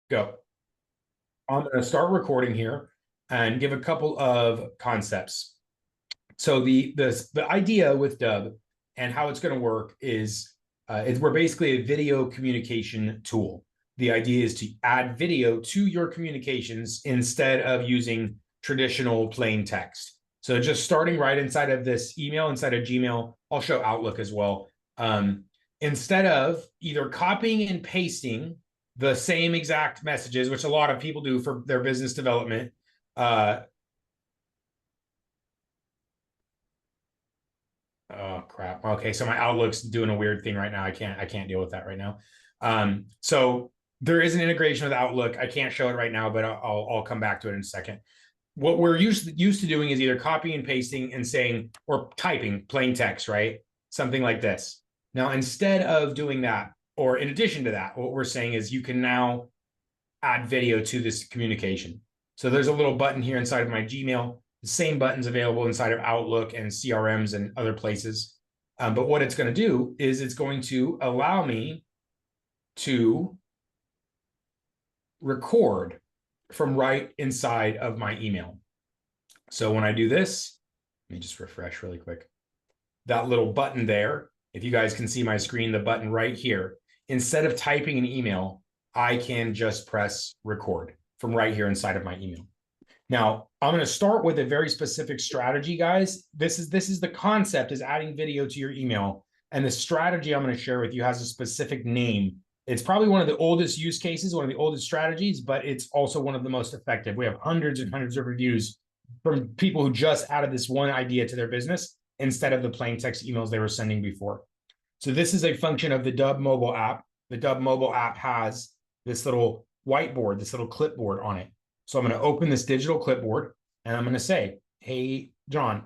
Go. I'm going to start recording here and give a couple of concepts. So the idea with Dubb and how it's going to work is we're basically a video communication tool. The idea is to add video to your communications instead of using traditional plain text. So just starting right inside of this email, inside of Gmail, I'll show Outlook as well. Instead of either copying and pasting the same exact messages, which a lot of people do for their business development. Oh crap. Okay, so my Outlook's doing a weird thing right now. I can't deal with that right now. So there is an integration with Outlook. I can't show it right now, but I'll come back to it in a second. What we're used to doing is either copying and pasting and saying, or typing plain text, right? Something like this. Now, instead of doing that, or in addition to that, what we're saying is you can now add video to this communication. So there's a little button here inside of my Gmail. The same button's available inside of Outlook and CRMs and other places. But what it's going to do is it's going to allow me to record from right inside of my email. So when I do this, let me just refresh really quick. That little button there, if you guys can see my screen, the button right here, instead of typing an email, I can just press record from right here inside of my email. Now, I'm going to start with a very specific strategy, guys. This is the concept, is adding video to your email. And the strategy I'm going to share with you has a specific name. It's probably one of the oldest use cases, one of the oldest strategies, but it's also one of the most effective. We have hundreds and hundreds of reviews from people who just added this one idea to their business instead of the plain text emails they were sending before. So this is a function of the Dubb mobile app. The Dubb mobile app has this little whiteboard, this little clipboard on it. So I'm going to open this digital clipboard and I'm going to say, hey, John.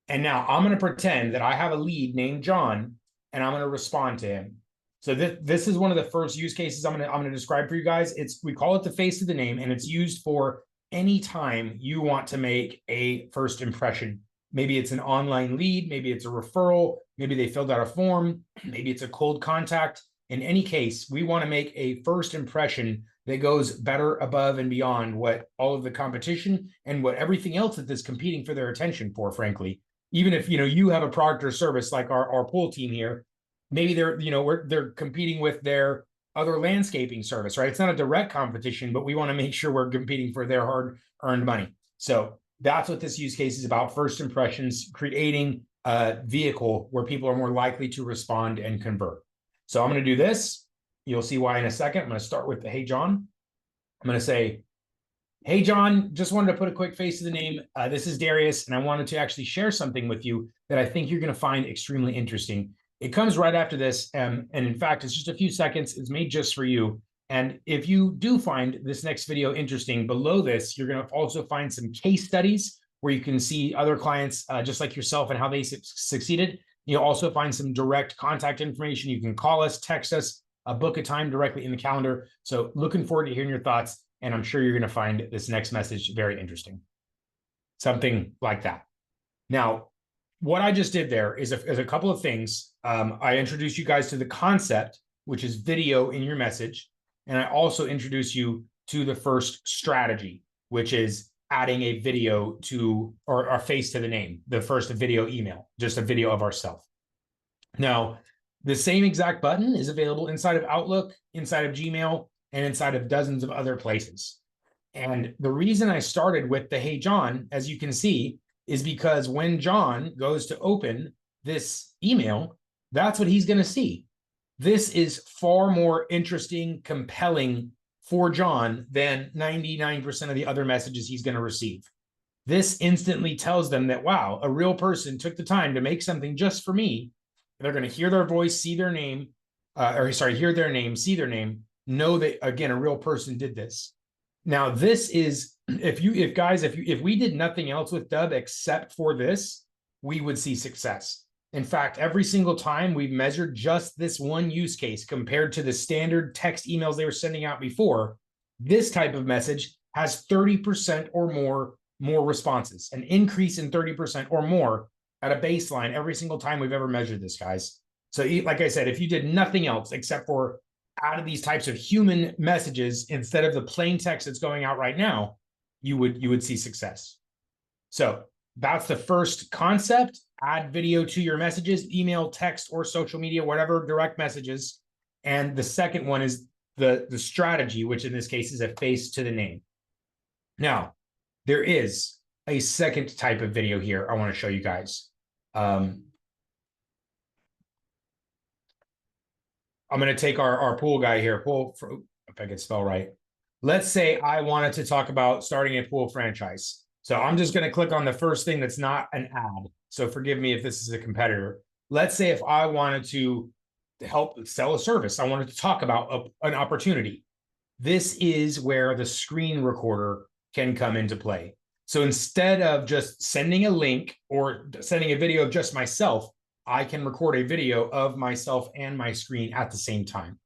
And now I'm going to pretend that I have a lead named John and I'm going to respond to him. So this is one of the first use cases I'm going to describe for you guys. We call it the face of the name, and it's used for any time you want to make a first impression. Maybe it's an online lead, maybe it's a referral, maybe they filled out a form, maybe it's a cold contact. In any case, we want to make a first impression that goes better above and beyond what all of the competition and what everything else that is competing for their attention for, frankly. Even if you have a product or service like our pool team here, maybe they're competing with their other landscaping service, right? It's not a direct competition, but we want to make sure we're competing for their hard-earned money. So that's what this use case is about: first impressions, creating a vehicle where people are more likely to respond and convert. So I'm going to do this. You'll see why in a second. I'm going to start with the hey, John. I'm going to say, hey, John, just wanted to put a quick face to the name. This is Darius, and I wanted to actually share something with you that I think you're going to find extremely interesting. It comes right after this, and in fact, it's just a few seconds. It's made just for you. And if you do find this next video interesting, below this, you're going to also find some case studies where you can see other clients just like yourself and how they succeeded. You'll also find some direct contact information. You can call us, text us, book a time directly in the calendar. So looking forward to hearing your thoughts, and I'm sure you're going to find this next message very interesting. Something like that. Now, what I just did there is a couple of things. I introduced you guys to the concept, which is video in your message. And I also introduce you to the first strategy, which is adding a video to, or a face to the name, the first video email, just a video of ourselves. Now, the same exact button is available inside of Outlook, inside of Gmail, and inside of dozens of other places. And the reason I started with the hey, John, as you can see, is because when John goes to open this email, that's what he's going to see. This is far more interesting, compelling for John than 99% of the other messages he's going to receive. This instantly tells them that, wow, a real person took the time to make something just for me. They're going to hear their voice, see their name, hear their name, see their name, know that, again, a real person did this. Now, this is, if we did nothing else with Dubb except for this, we would see success. In fact, every single time we've measured just this one use case compared to the standard text emails they were sending out before, this type of message has 30% or more responses, an increase in 30% or more at a baseline every single time we've ever measured this, guys. So like I said, if you did nothing else except for added these types of human messages instead of the plain text that's going out right now, you would see success. So that's the first concept. Add video to your messages, email, text, or social media, whatever, direct messages. And the second one is the strategy, which in this case is a face to the name. Now, there is a second type of video here I want to show you guys. I'm going to take our pool guy here, if I can spell right. Let's say I wanted to talk about starting a pool franchise. So I'm just going to click on the first thing that's not an ad. So forgive me if this is a competitor. Let's say if I wanted to help sell a service, I wanted to talk about an opportunity. This is where the screen recorder can come into play. So instead of just sending a link or sending a video of just myself, I can record a video of myself and my screen at the same time.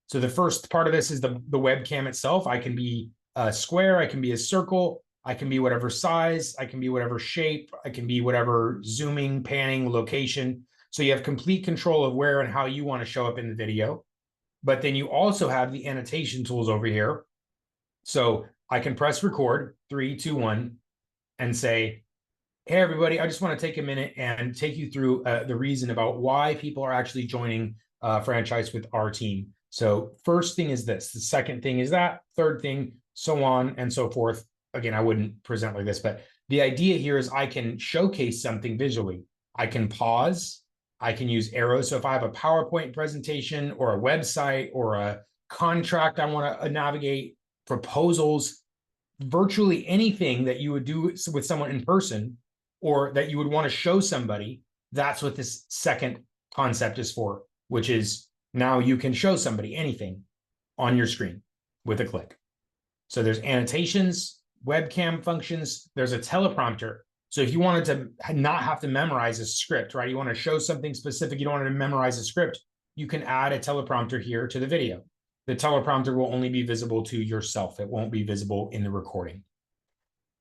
So the first part of this is the webcam itself. I can be a square, I can be a circle, I can be whatever size, I can be whatever shape, I can be whatever zooming, panning, location. So you have complete control of where and how you want to show up in the video. But then you also have the annotation tools over here. So I can press record, 3, 2, 1, and say, hey, everybody, I just want to take a minute and take you through the reason about why people are actually joining franchise with our team. So first thing is this, the second thing is that, third thing, so on and so forth. Again, I wouldn't present like this, but the idea here is I can showcase something visually. I can pause, I can use arrows. So if I have a PowerPoint presentation or a website or a contract I want to navigate, proposals, virtually anything that you would do with someone in person or that you would want to show somebody, that's what this second concept is for, which is now you can show somebody anything on your screen with a click. So there's annotations, webcam functions, there's a teleprompter. So if you wanted to not have to memorize a script, right? You want to show something specific, you don't want to memorize a script, you can add a teleprompter here to the video. The teleprompter will only be visible to yourself. It won't be visible in the recording.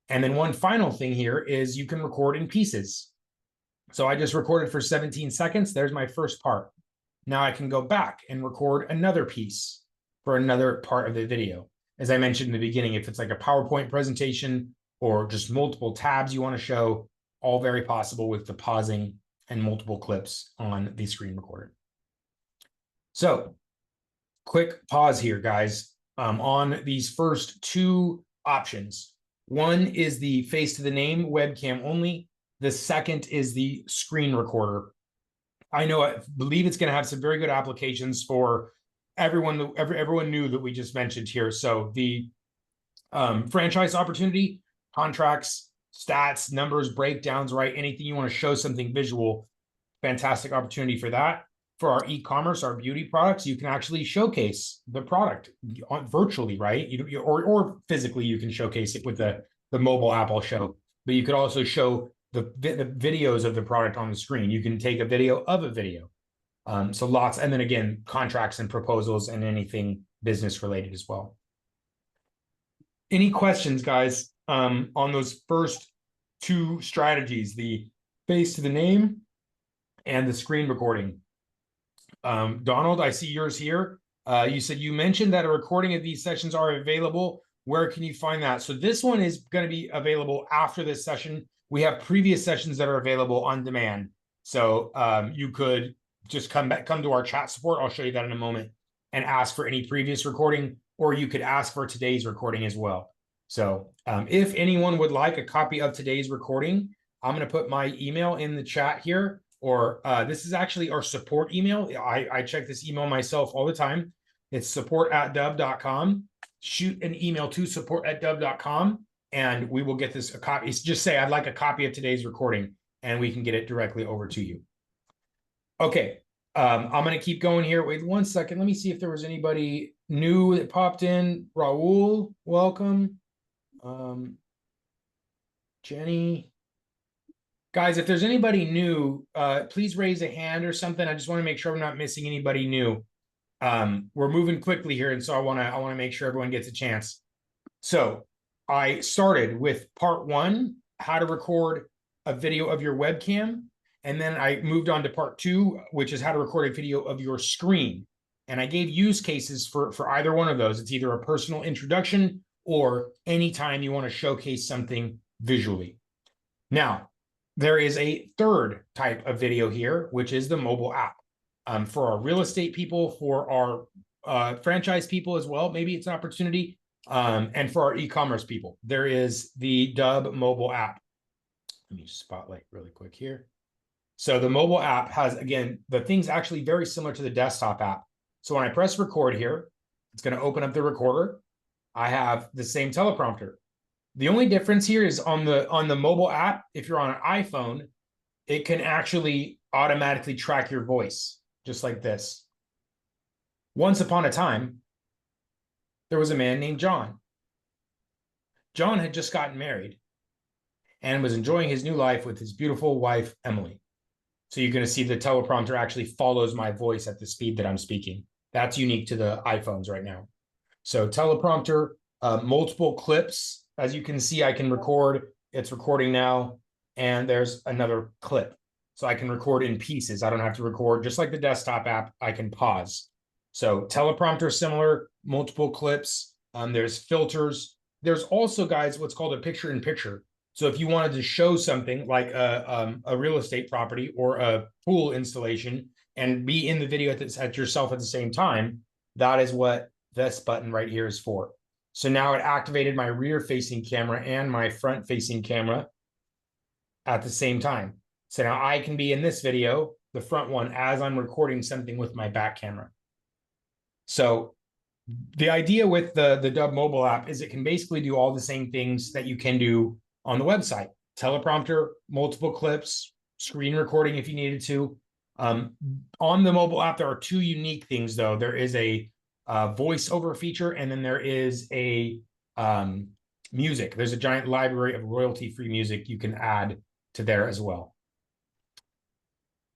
And then one final thing here is you can record in pieces. So I just recorded for 17 seconds. There's my first part. Now I can go back and record another piece for another part of the video. As I mentioned in the beginning, if it's like a PowerPoint presentation or just multiple tabs you want to show, all very possible with the pausing and multiple clips on the screen recorder. So quick pause here, guys, on these first two options. One is the face to the name webcam only. The second is the screen recorder. I believe it's going to have some very good applications for everyone. Everyone new that we just mentioned here. So the franchise opportunity, contracts, stats, numbers, breakdowns, right? Anything you want to show something visual, fantastic opportunity for that. For our e-commerce, our beauty products, you can actually showcase the product virtually, right? Or physically, you can showcase it with the mobile app I'll show. But you could also show the videos of the product on the screen. You can take a video of a video. So lots, and then again, contracts and proposals and anything business related as well. Any questions, guys, on those first two strategies, the face to the name and the screen recording? Donald, I see yours here. You said you mentioned that a recording of these sessions are available. Where can you find that? So this one is going to be available after this session. We have previous sessions that are available on demand. So you could just come to our chat support. I'll show you that in a moment and ask for any previous recording, or you could ask for today's recording as well. So if anyone would like a copy of today's recording, I'm going to put my email in the chat here. Or this is actually our support email. I check this email myself all the time. It's support@dubb.com. Shoot an email to support@dubb.com, and we will get this a copy. Just say, I'd like a copy of today's recording, and we can get it directly over to you. Okay, I'm going to keep going here. Wait 1 second. Let me see if there was anybody new that popped in. Raul, welcome. Jenny. Guys, if there's anybody new, please raise a hand or something. I just want to make sure I'm not missing anybody new. We're moving quickly here, and so I want to make sure everyone gets a chance. So I started with part 1, how to record a video of your webcam, and then I moved on to part 2, which is how to record a video of your screen. And I gave use cases for either one of those. It's either a personal introduction or anytime you want to showcase something visually. Now, there is a third type of video here, which is the mobile app. For our real estate people, for our franchise people as well, maybe it's an opportunity. And for our e-commerce people, there is the Dubb mobile app. Let me just spotlight really quick here. So the mobile app has, again, the thing's actually very similar to the desktop app. So when I press record here, it's going to open up the recorder. I have the same teleprompter. The only difference here is on the mobile app, if you're on an iPhone, it can actually automatically track your voice, just like this. Once upon a time, there was a man named John. John had just gotten married and was enjoying his new life with his beautiful wife, Emily. So you're going to see the teleprompter actually follows my voice at the speed that I'm speaking. That's unique to the iPhones right now. So teleprompter, multiple clips. As you can see, I can record. It's recording now. And there's another clip. So I can record in pieces. I don't have to record. Just like the desktop app, I can pause. So teleprompter similar, multiple clips. There's filters. There's also, guys, what's called a picture-in-picture. So if you wanted to show something like a real estate property or a pool installation and be in the video at yourself at the same time, that is what this button right here is for. So now it activated my rear-facing camera and my front-facing camera at the same time. So now I can be in this video, the front one, as I'm recording something with my back camera. So the idea with the Dubb mobile app is it can basically do all the same things that you can do on the website. Teleprompter, multiple clips, screen recording if you needed to. On the mobile app, there are two unique things, though. There is a voiceover feature, and then there is a music. There's a giant library of royalty-free music you can add to there as well.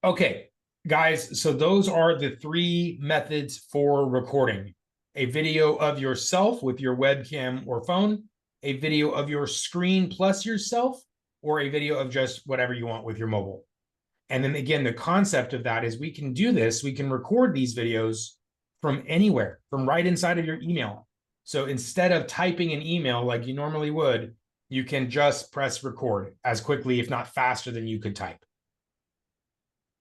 Okay, guys, so those are the three methods for recording. A video of yourself with your webcam or phone, a video of your screen plus yourself, or a video of just whatever you want with your mobile. And then again, the concept of that is we can do this, we can record these videos from anywhere, from right inside of your email. So instead of typing an email like you normally would, you can just press record as quickly, if not faster than you could type.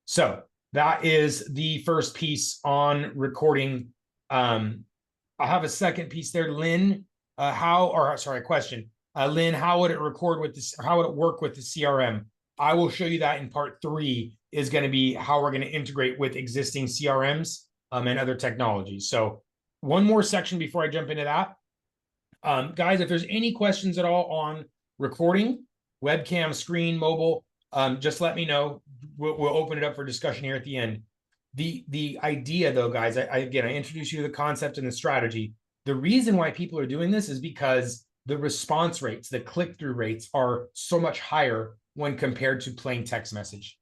So that is the first piece on recording. I have a second piece there, Lynn. Question. Lynn, how would it record with this? How would it work with the CRM? I will show you that in part 3 is going to be how we're going to integrate with existing CRMs and other technologies. So one more section before I jump into that. Guys, if there's any questions at all on recording, webcam, screen, mobile, just let me know. We'll open it up for discussion here at the end. The idea, though, guys, I introduce you to the concept and the strategy. The reason why people are doing this is because the response rates, the click-through rates are so much higher when compared to plain text message.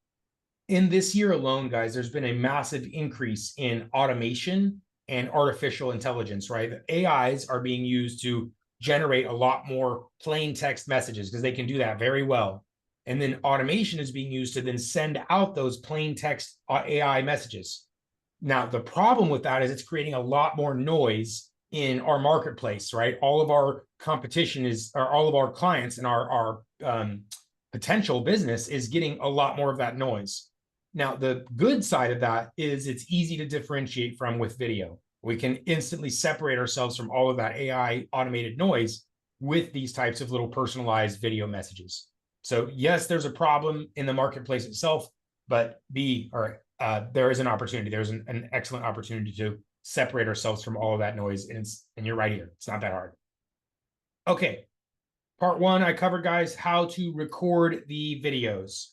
In this year alone, guys, there's been a massive increase in automation and artificial intelligence, right? The AIs are being used to generate a lot more plain text messages because they can do that very well. And then automation is being used to then send out those plain text AI messages. Now, the problem with that is it's creating a lot more noise in our marketplace, right? All of our competition or all of our clients and our potential business is getting a lot more of that noise. Now, the good side of that is it's easy to differentiate from with video. We can instantly separate ourselves from all of that AI automated noise with these types of little personalized video messages. So yes, there's a problem in the marketplace itself, but there is an opportunity. There's an excellent opportunity to separate ourselves from all of that noise. And you're right here. It's not that hard. Okay. Part 1, I covered, guys, how to record the videos.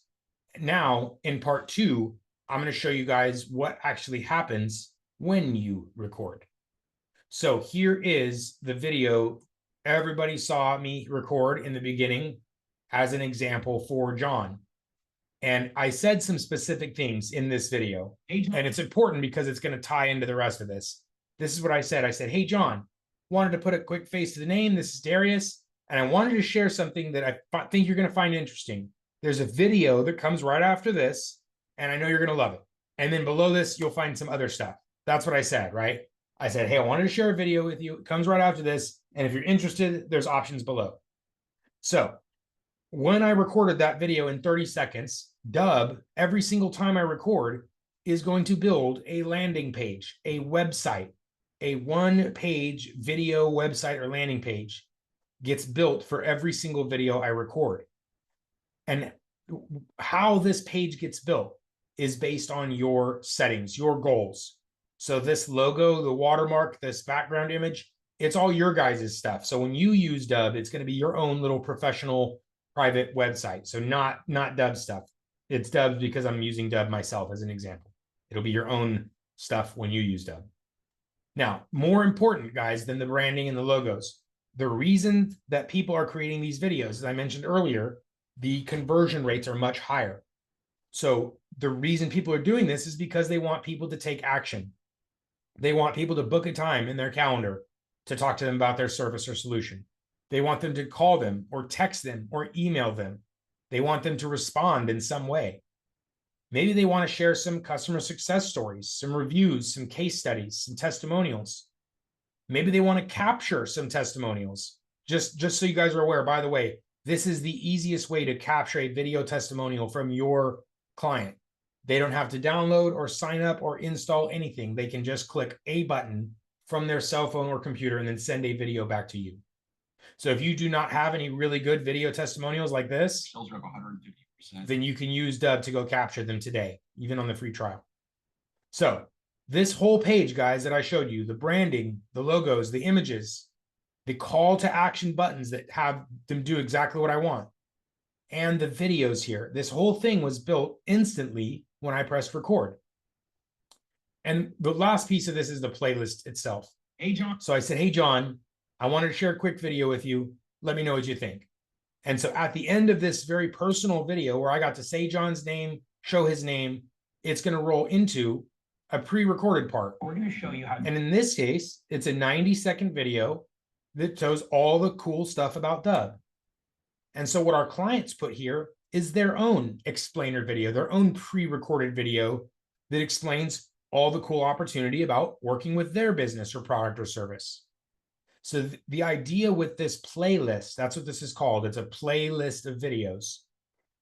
Now, in part 2, I'm going to show you guys what actually happens when you record. So here is the video everybody saw me record in the beginning as an example for John. And I said some specific things in this video, and it's important because it's going to tie into the rest of this. This is what I said. I said, hey, John, wanted to put a quick face to the name. This is Darius, and I wanted to share something that I think you're going to find interesting. There's a video that comes right after this, and I know you're going to love it. And then below this, you'll find some other stuff. That's what I said, right? I said, hey, I wanted to share a video with you. It comes right after this. And if you're interested, there's options below. So when I recorded that video in 30 seconds, Dubb, every single time I record, is going to build a landing page, a website, a one-page video website or landing page gets built for every single video I record. And how this page gets built is based on your settings, your goals. So this logo, the watermark, this background image, it's all your guys' stuff. So when you use Dubb, it's going to be your own little professional private website. So not Dubb stuff. It's Dubb because I'm using Dubb myself as an example. It'll be your own stuff when you use Dubb. Now, more important, guys, than the branding and the logos, the reason that people are creating these videos, as I mentioned earlier, the conversion rates are much higher. So the reason people are doing this is because they want people to take action. They want people to book a time in their calendar to talk to them about their service or solution. They want them to call them or text them or email them. They want them to respond in some way. Maybe they want to share some customer success stories, some reviews, some case studies, some testimonials. Maybe they want to capture some testimonials. Just so you guys are aware, by the way, this is the easiest way to capture a video testimonial from your client. They don't have to download or sign up or install anything. They can just click a button from their cell phone or computer and then send a video back to you. So if you do not have any really good video testimonials like this, Sales rep 150%. then you can use Dubb to go capture them today, even on the free trial. So this whole page, guys, that I showed you, the branding, the logos, the images, the call to action buttons that have them do exactly what I want, and the videos here, this whole thing was built instantly when I pressed record. And the last piece of this is the playlist itself. Hey, John. So I said, hey, John, I wanted to share a quick video with you. Let me know what you think. And so at the end of this very personal video where I got to say John's name, show his name, it's going to roll into a pre-recorded part. We're going to show you how to. And in this case, it's a 90-second video that shows all the cool stuff about Dubb. And so what our clients put here is their own explainer video, their own pre-recorded video that explains all the cool opportunity about working with their business or product or service. So the idea with this playlist, that's what this is called. It's a playlist of videos.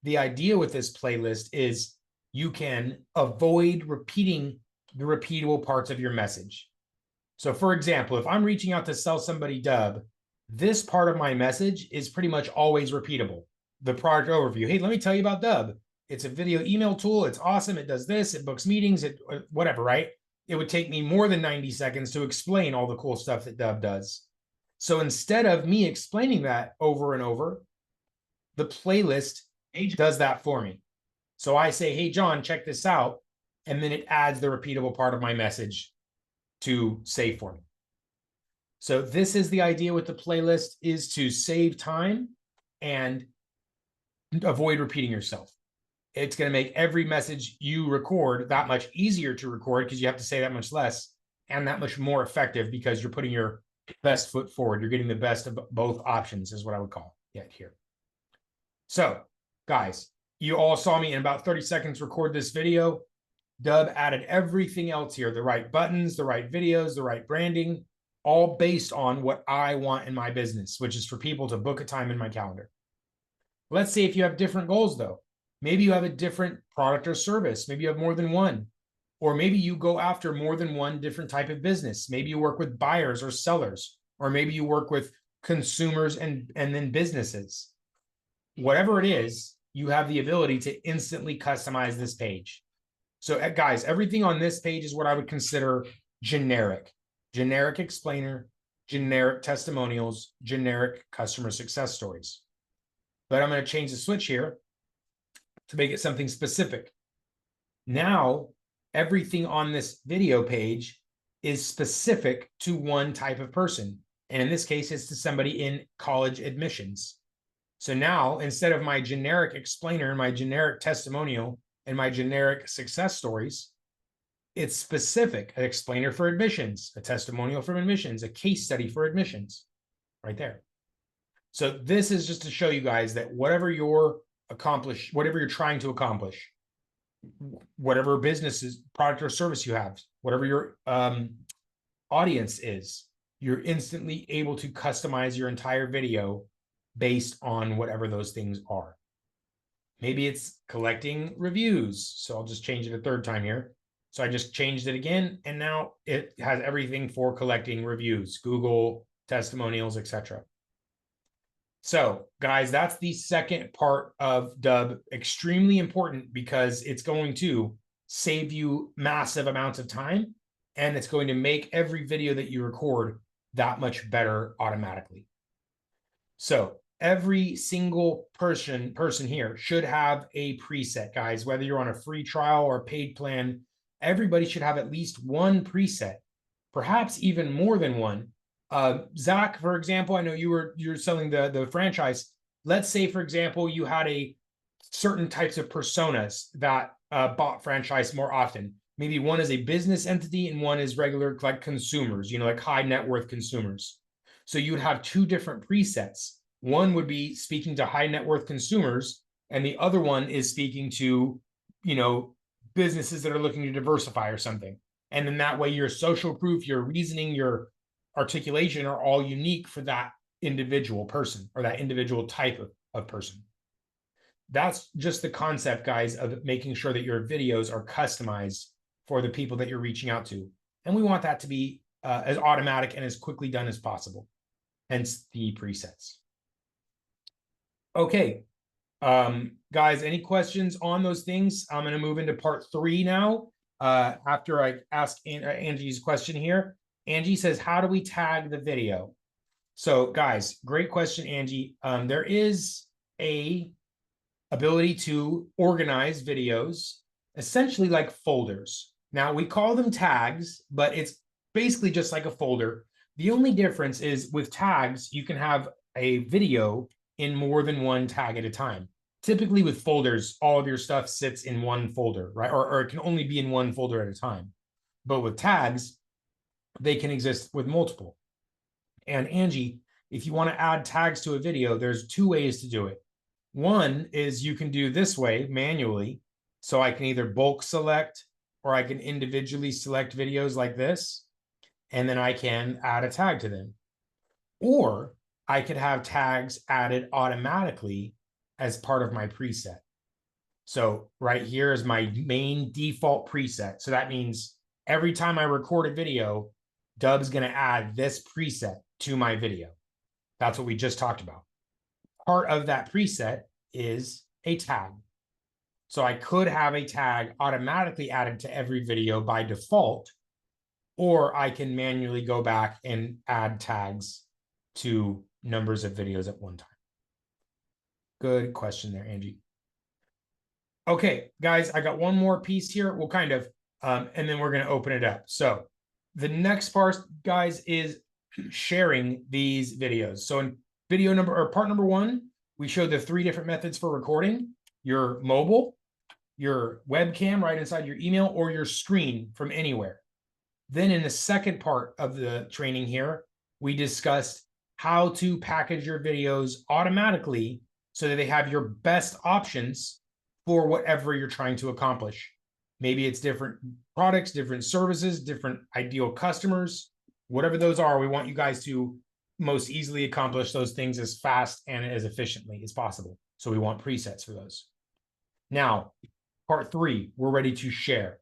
The idea with this playlist is you can avoid repeating the repeatable parts of your message. So for example, if I'm reaching out to sell somebody Dubb, this part of my message is pretty much always repeatable. The product overview. Hey, let me tell you about Dubb. It's a video email tool. It's awesome. It does this. It books meetings. It whatever, right? It would take me more than 90 seconds to explain all the cool stuff that Dubb does. So instead of me explaining that over and over, the playlist does that for me. So I say, hey, John, check this out. And then it adds the repeatable part of my message to say for me. So this is the idea with the playlist, is to save time and avoid repeating yourself. It's going to make every message you record that much easier to record because you have to say that much less, and that much more effective because you're putting your best foot forward. You're getting the best of both options is what I would call it here. So guys, you all saw me in about 30 seconds record this video. Dubb added everything else here, the right buttons, the right videos, the right branding, all based on what I want in my business, which is for people to book a time in my calendar. Let's say if you have different goals though, maybe you have a different product or service. Maybe you have more than one, or maybe you go after more than one different type of business. Maybe you work with buyers or sellers, or maybe you work with consumers and then businesses. Whatever it is, you have the ability to instantly customize this page. So guys, everything on this page is what I would consider generic. Generic explainer, generic testimonials, generic customer success stories. But I'm going to change the switch here to make it something specific. Now, everything on this video page is specific to one type of person. And in this case, it's to somebody in college admissions. So now, instead of my generic explainer, my generic testimonial, and my generic success stories, it's specific: an explainer for admissions, a testimonial for admissions, a case study for admissions, right there. So this is just to show you guys that whatever you're trying to accomplish, whatever businesses, product or service you have, whatever your audience is, you're instantly able to customize your entire video based on whatever those things are. Maybe it's collecting reviews. So I'll just change it a third time here. So I just changed it again, and now it has everything for collecting reviews, Google, testimonials, etc. So, guys, that's the second part of Dubb. Extremely important because it's going to save you massive amounts of time, and it's going to make every video that you record that much better automatically. So every single person here should have a preset, guys. Whether you're on a free trial or a paid plan, everybody should have at least one preset, perhaps even more than one. Zach, for example, I know you're selling the franchise. Let's say, for example, you had a certain types of personas that bought franchise more often. Maybe one is a business entity and one is regular, like consumers, like high net worth consumers. So you would have two different presets. One would be speaking to high net worth consumers, and the other one is speaking to, businesses that are looking to diversify or something. And then that way your social proof, your reasoning, your articulation are all unique for that individual person or that individual type of person. That's just the concept, guys, of making sure that your videos are customized for the people that you're reaching out to. And we want that to be as automatic and as quickly done as possible. Hence the presets. Okay, guys, any questions on those things? I'm going to move into part 3 now. After I ask Angie's question here, Angie says, how do we tag the video? So guys, great question, Angie. There is a ability to organize videos essentially like folders. Now we call them tags, but it's basically just like a folder. The only difference is with tags, you can have a video in more than one tag at a time. Typically with folders, all of your stuff sits in one folder, right? Or it can only be in one folder at a time. But with tags, they can exist with multiple. And Angie, if you want to add tags to a video, there's 2 ways to do it. One is you can do this way manually. So I can either bulk select or I can individually select videos like this, and then I can add a tag to them. Or I could have tags added automatically as part of my preset. So right here is my main default preset. So that means every time I record a video, Dubb's going to add this preset to my video. That's what we just talked about. Part of that preset is a tag. So I could have a tag automatically added to every video by default, or I can manually go back and add tags to numbers of videos at one time. Good question there, Angie. Okay, guys, I got one more piece here. We'll kind of, and then we're going to open it up. So the next part, guys, is sharing these videos. So in video number or part number 1, we showed the 3 different methods for recording: your mobile, your webcam right inside your email, or your screen from anywhere. Then in the second part of the training here, we discussed how to package your videos automatically so that they have your best options for whatever you're trying to accomplish. Maybe it's different products, different services, different ideal customers, whatever those are. We want you guys to most easily accomplish those things as fast and as efficiently as possible. So we want presets for those. Now, part 3, we're ready to share.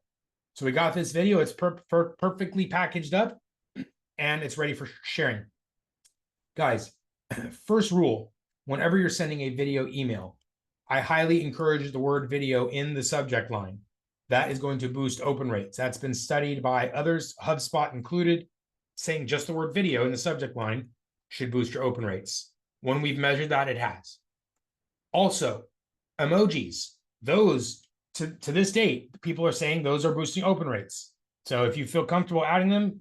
So we got this video. It's perfectly packaged up and it's ready for sharing. Guys, first rule, whenever you're sending a video email, I highly encourage the word video in the subject line. That is going to boost open rates. That's been studied by others, HubSpot included, saying just the word video in the subject line should boost your open rates. When we've measured that, it has. Also, emojis, those to this date, people are saying those are boosting open rates. So if you feel comfortable adding them,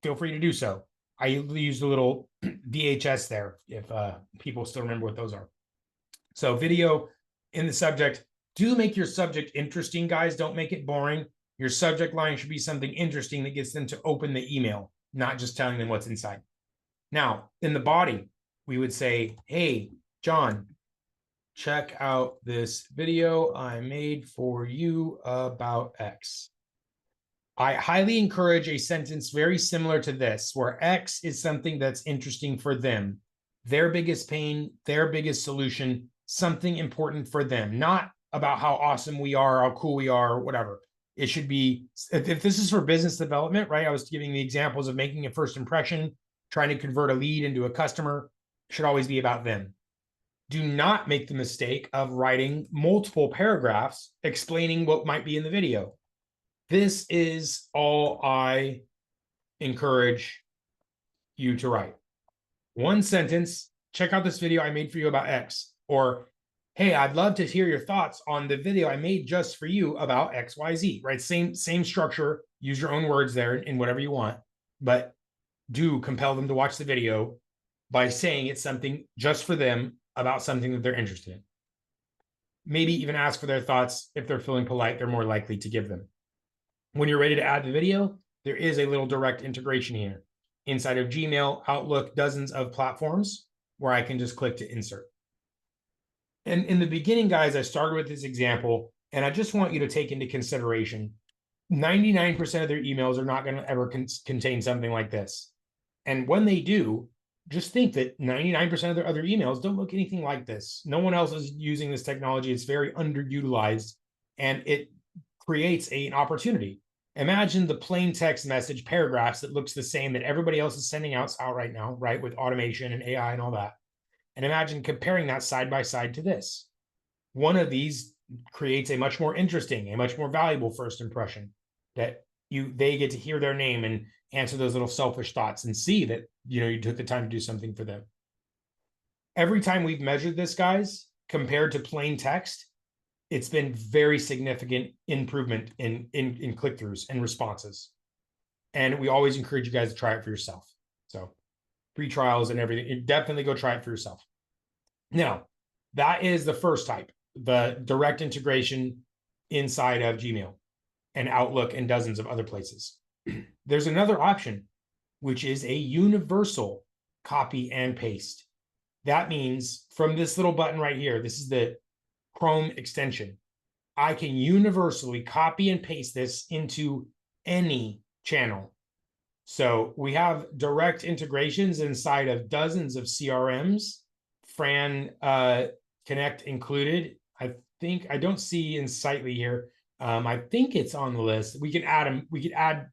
feel free to do so. I use the little VHS there if people still remember what those are. So video in the subject. Do make your subject interesting, guys. Don't make it boring. Your subject line should be something interesting that gets them to open the email, not just telling them what's inside. Now, in the body, we would say, hey, John, check out this video I made for you about X. I highly encourage a sentence very similar to this, where X is something that's interesting for them, their biggest pain, their biggest solution, something important for them, not about how awesome we are, how cool we are, whatever. It should be, if this is for business development, right? I was giving the examples of making a first impression, trying to convert a lead into a customer, should always be about them. Do not make the mistake of writing multiple paragraphs explaining what might be in the video. This is all I encourage you to write. One sentence, check out this video I made for you about X. Or, hey, I'd love to hear your thoughts on the video I made just for you about XYZ, right? Same structure, use your own words there in whatever you want, but do compel them to watch the video by saying it's something just for them about something that they're interested in. Maybe even ask for their thoughts. If they're feeling polite, they're more likely to give them. When you're ready to add the video, there is a little direct integration here inside of Gmail, Outlook, dozens of platforms where I can just click to insert. And in the beginning, guys, I started with this example, and I just want you to take into consideration 99% of their emails are not going to ever contain something like this. And when they do, just think that 99% of their other emails don't look anything like this. No one else is using this technology. It's very underutilized, and it creates an opportunity. Imagine the plain text message paragraphs that looks the same that everybody else is sending out right now, right? With automation and AI and all that. And imagine comparing that side by side to this. One of these creates a much more interesting, a much more valuable first impression that they get to hear their name and answer those little selfish thoughts and see that, you took the time to do something for them. Every time we've measured this, guys, compared to plain text, it's been very significant improvement in click-throughs and responses. And we always encourage you guys to try it for yourself. So free trials and everything, you definitely go try it for yourself. Now, that is the first type, the direct integration inside of Gmail and Outlook and dozens of other places. There's another option, which is a universal copy and paste. That means from this little button right here, this is the Chrome extension, I can universally copy and paste this into any channel. So we have direct integrations inside of dozens of CRMs, Fran Connect included. I don't see Insightly here. I think it's on the list. We can add them. We could add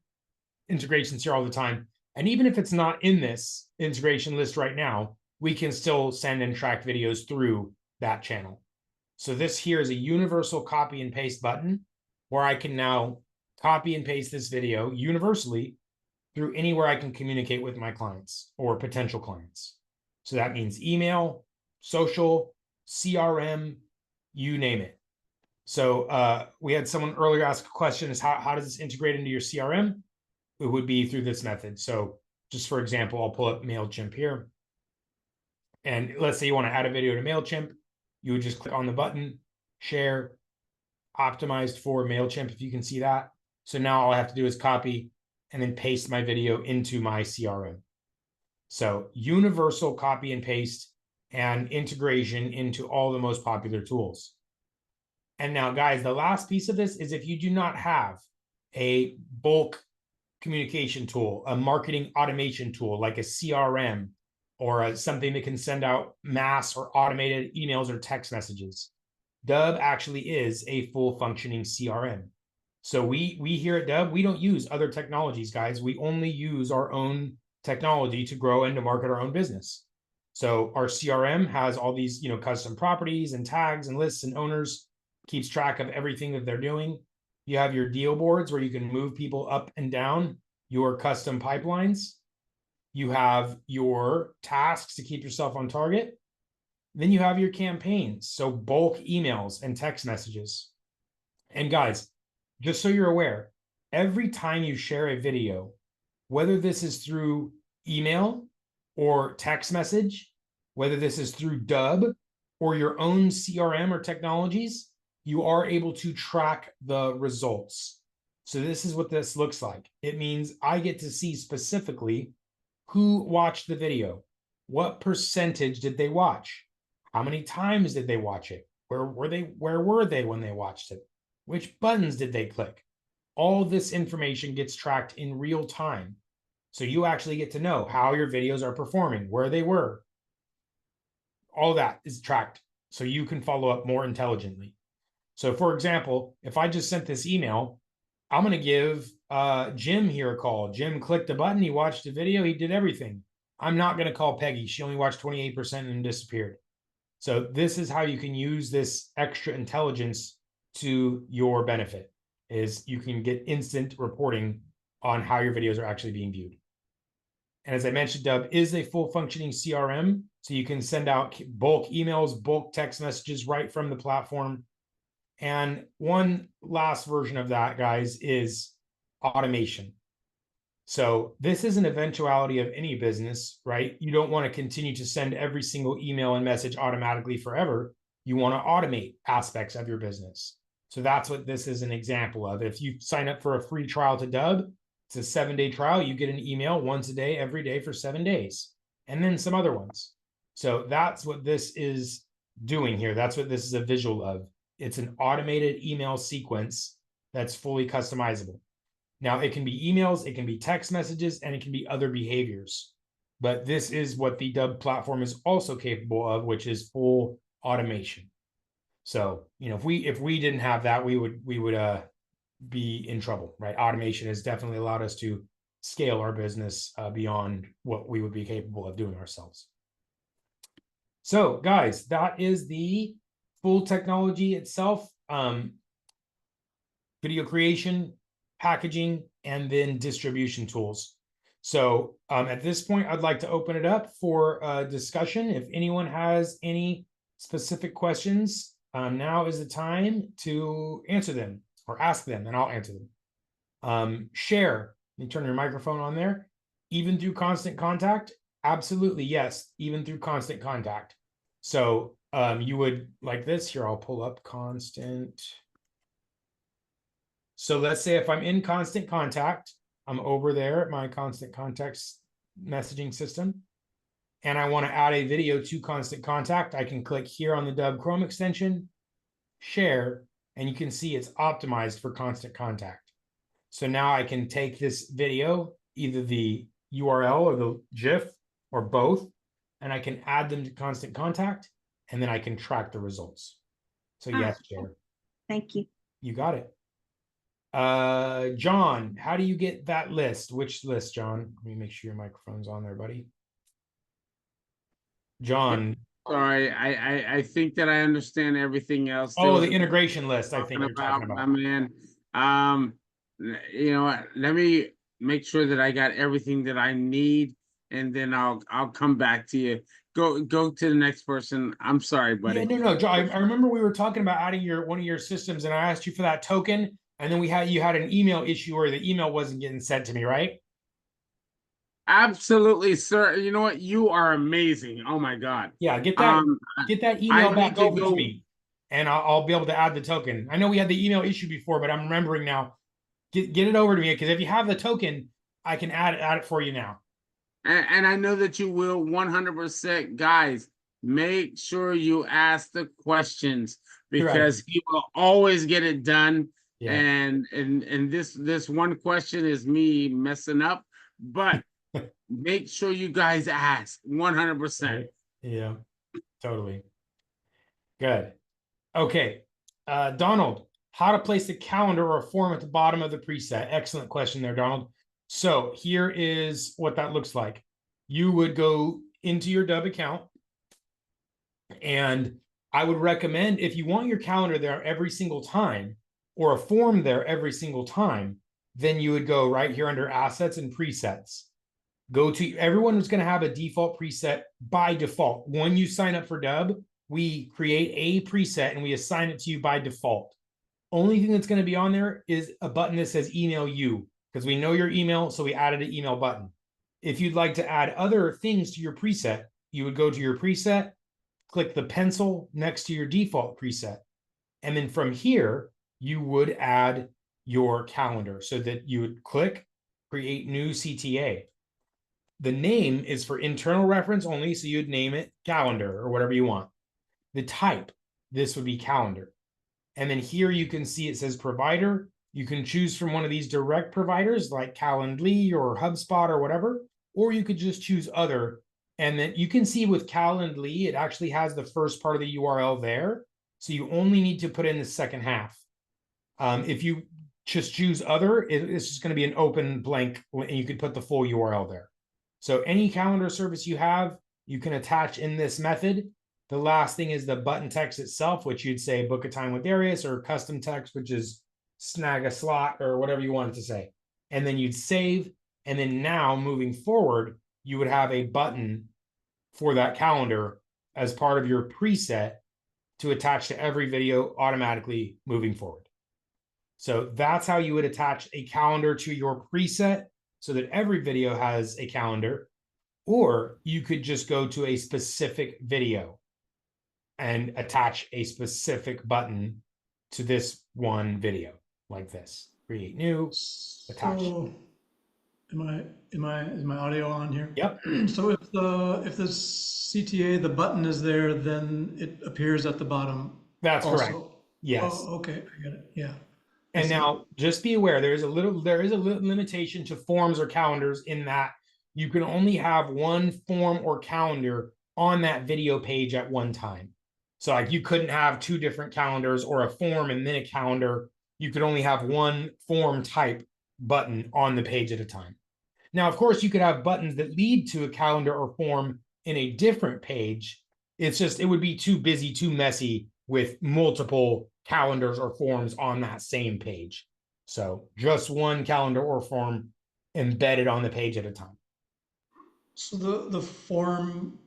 integrations here all the time. And even if it's not in this integration list right now, we can still send and track videos through that channel. So this here is a universal copy and paste button where I can now copy and paste this video universally through anywhere I can communicate with my clients or potential clients. So that means email, social, CRM, you name it. So we had someone earlier ask a question is how does this integrate into your CRM? It would be through this method. So just for example, I'll pull up MailChimp here. And let's say you want to add a video to MailChimp. You would just click on the button, share, optimized for MailChimp, if you can see that. So now all I have to do is copy and then paste my video into my CRM. So universal copy and paste and integration into all the most popular tools. And now, guys, the last piece of this is if you do not have a bulk communication tool, a marketing automation tool like a CRM, or something that can send out mass or automated emails or text messages, Dubb actually is a full functioning CRM. So we here at Dubb, we don't use other technologies, guys. We only use our own technology to grow and to market our own business. So our CRM has all these, custom properties and tags and lists and owners, keeps track of everything that they're doing. You have your deal boards where you can move people up and down your custom pipelines. You have your tasks to keep yourself on target. Then you have your campaigns, so bulk emails and text messages. And guys, just so you're aware, every time you share a video, whether this is through email or text message, whether this is through Dubb or your own CRM or technologies, you are able to track the results. So this is what this looks like. It means I get to see specifically who watched the video, what percentage did they watch, How many times did they watch it? Where were they when they watched it? Which buttons did they click? All this information gets tracked in real time. So you actually get to know how your videos are performing, where they were. All that is tracked so you can follow up more intelligently. So for example, if I just sent this email, I'm going to give Jim here a call. Jim clicked the button. He watched the video. He did everything. I'm not going to call Peggy. She only watched 28% and disappeared. So this is how you can use this extra intelligence to your benefit, is you can get instant reporting on how your videos are actually being viewed. And as I mentioned, Dubb is a full functioning CRM. So you can send out bulk emails, bulk text messages right from the platform. And one last version of that, guys, is automation. So this is an eventuality of any business, right? You don't want to continue to send every single email and message automatically forever. You want to automate aspects of your business. So that's what this is an example of. If you sign up for a free trial to Dubb, it's a 7-day trial. You get an email once a day, every day for 7 days, and then some other ones. So that's what this is doing here. That's what this is a visual of. It's an automated email sequence that's fully customizable. Now, it can be emails, it can be text messages, and it can be other behaviors. But this is what the Dubb platform is also capable of, which is full automation. So, if we didn't have that, we would be in trouble, right? Automation has definitely allowed us to scale our business beyond what we would be capable of doing ourselves. So, guys, that is the full technology itself. Video creation, packaging, and then distribution tools. So at this point, I'd like to open it up for discussion. If anyone has any specific questions, now is the time to answer them or ask them, and I'll answer them. Share, you turn your microphone on there. Even through constant contact? Absolutely, yes, even through constant contact. So you would like this. Here, I'll pull up constant. So let's say if I'm in constant contact, I'm over there at my constant contacts messaging system, and I want to add a video to constant contact. I can click here on the Dubb Chrome extension, share, and you can see it's optimized for constant contact. So now I can take this video, either the URL or the GIF or both, and I can add them to constant contact, and then I can track the results. So yes, share. Thank you. You got it. John, how do you get that list? Which list, John? Let me make sure your microphone's on there, buddy. John. Sorry, I think that I understand everything else. Oh, the integration list, I think you're talking about. My man. You know what? Let me make sure that I got everything that I need, and then I'll come back to you. Go to the next person. I'm sorry, buddy. Yeah, no, John. I remember we were talking about adding one of your systems, and I asked you for that token, and then you had an email issue where the email wasn't getting sent to me, right? Absolutely, sir. You know what? You are amazing. Oh my God. Yeah, get that email back over to me, and I'll be able to add the token. I know we had the email issue before, but I'm remembering now. Get it over to me, because if you have the token, I can add it for you now. And I know that you will 100%. Guys, make sure you ask the questions, because he will always get it done. Yeah. And this one question is me messing up, but make sure you guys ask 100%. Right. Yeah, totally. Good. Okay. Donald, how to place a calendar or a form at the bottom of the preset. Excellent question there, Donald. So here is what that looks like. You would go into your Dubb account, and I would recommend, if you want your calendar there every single time, or a form there every single time, then you would go right here under assets and presets. Go to, everyone is going to have a default preset by default. When you sign up for Dubb, we create a preset and we assign it to you by default. Only thing that's going to be on there is a button that says email you, because we know your email, so we added an email button. If you'd like to add other things to your preset, you would go to your preset, click the pencil next to your default preset, and then from here, you would add your calendar, so that you would click create new CTA. The name is for internal reference only, so you'd name it calendar or whatever you want. the type, this would be calendar. And then here you can see it says provider. You can choose from one of these direct providers like Calendly or HubSpot or whatever, or you could just choose other. And then you can see with Calendly, it actually has the first part of the URL there. So you only need to put in the second half. If you just choose other, it's just going to be an open blank, and you could put the full URL there. So any calendar service you have, you can attach in this method. The last thing is the button text itself, which you'd say book a time with Darius, or custom text, which is snag a slot or whatever you want it to say. And then you'd save. And then now moving forward, you would have a button for that calendar as part of your preset to attach to every video automatically moving forward. So that's how you would attach a calendar to your preset so that every video has a calendar. Or you could just go to a specific video and attach a specific button to this one video, like this. Create new, attach. So, is my audio on here? Yep. So if the CTA, the button is there, then it appears at the bottom. That's also. correct. Yes. Oh, okay, I get it. Yeah. And now just be aware, there is a little limitation to forms or calendars in that you can only have one form or calendar on that video page at one time. So like you couldn't have two different calendars or a form and then a calendar. You could only have one form type button on the page at a time. Now, of course, you could have buttons that lead to a calendar or form in a different page. It's just, it would be too busy, too messy with multiple calendars or forms on that same page. So just one calendar or form embedded on the page at a time. So the form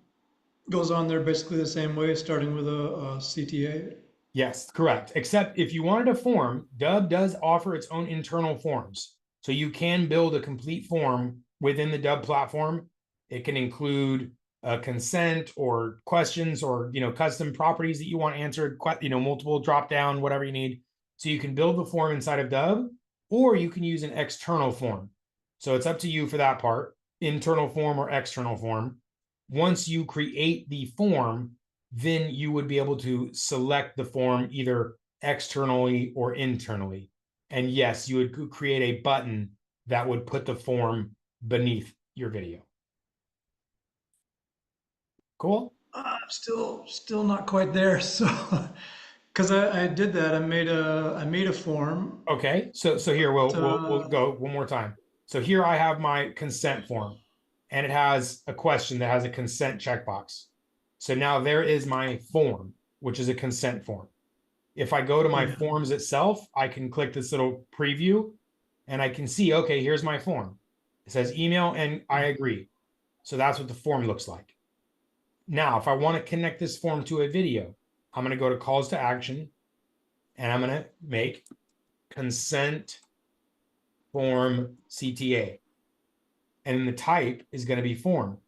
goes on there basically the same way, starting with a CTA? Yes, correct. Except if you wanted a form, Dubb does offer its own internal forms. So you can build a complete form within the Dubb platform. It can include a consent or questions or, custom properties that you want answered, multiple drop down, whatever you need. So you can build the form inside of Dubb, or you can use an external form. So it's up to you for that part, internal form or external form. Once you create the form, then you would be able to select the form either externally or internally. And yes, you would create a button that would put the form beneath your video. Cool. Still not quite there. So, because I did that, I made a form. Okay. So here we'll go one more time. So here I have my consent form, and it has a question that has a consent checkbox. So now there is my form, which is a consent form. If I go to my forms itself, I can click this little preview and I can see, okay, here's my form. It says email and I agree. So that's what the form looks like. Now, if I want to connect this form to a video, I'm going to go to calls to action and I'm going to make consent form CTA. And the type is going to be form.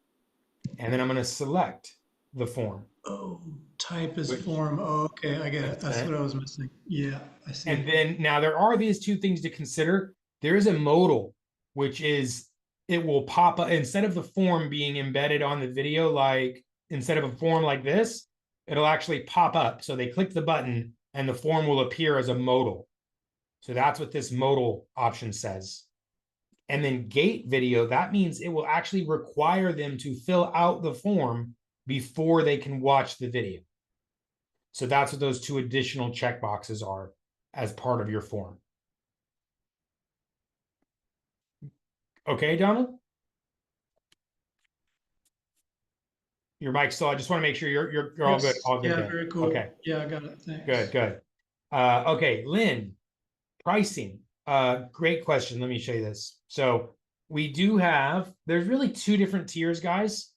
And then I'm going to select the form. Oh, type is form. Oh, okay, I get it. That's what I was missing. Yeah, I see. And then now there are these two things to consider. There is a modal, which is it will pop up instead of the form being embedded on the video, like instead of a form like this, it'll actually pop up. So they click the button and the form will appear as a modal. So that's what this modal option says. And then gate video, that means it will actually require them to fill out the form before they can watch the video. So that's what those two additional checkboxes are as part of your form. Okay, Donald? Your mic's still, I just want to make sure you're all good. All good. Yeah, good. very cool. Okay. Yeah, I got it. Thanks. Good. Okay, Lynn, pricing. Great question. Let me show you this. So we do have, there's really two different tiers, guys.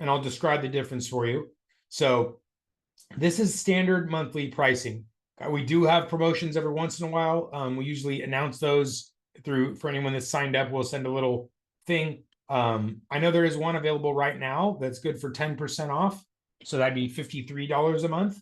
And I'll describe the difference for you. So this is standard monthly pricing. We do have promotions every once in a while. We usually announce those for anyone that's signed up. We'll send a little thing. I know there is one available right now that's good for 10% off. So that'd be $53 a month.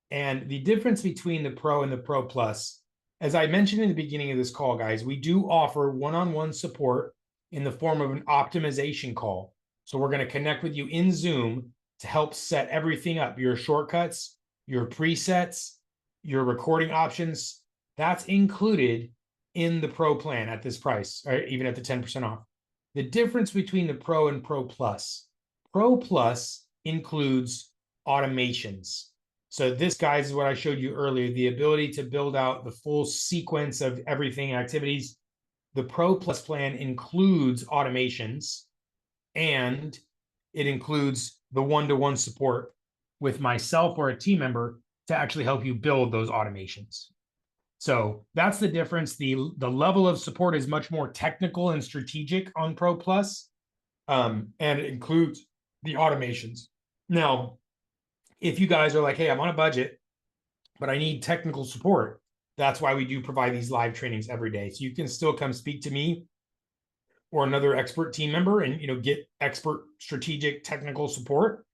And the difference between the Pro and the Pro Plus, as I mentioned in the beginning of this call, guys, we do offer one-on-one support in the form of an optimization call. So we're going to connect with you in Zoom to help set everything up, your shortcuts, your presets, your recording options. That's included in the Pro plan at this price, or even at the 10% off. The difference between the Pro and Pro Plus includes automations. So this, guys, is what I showed you earlier, the ability to build out the full sequence of everything, activities. The Pro Plus plan includes automations, and it includes the one-to-one support with myself or a team member to actually help you build those automations. So that's the difference. The level of support is much more technical and strategic on Pro Plus, and it includes the automations. Now, if you guys are like, hey, I'm on a budget, but I need technical support, that's why we do provide these live trainings every day. So you can still come speak to me or another expert team member and, you know, get expert strategic technical support.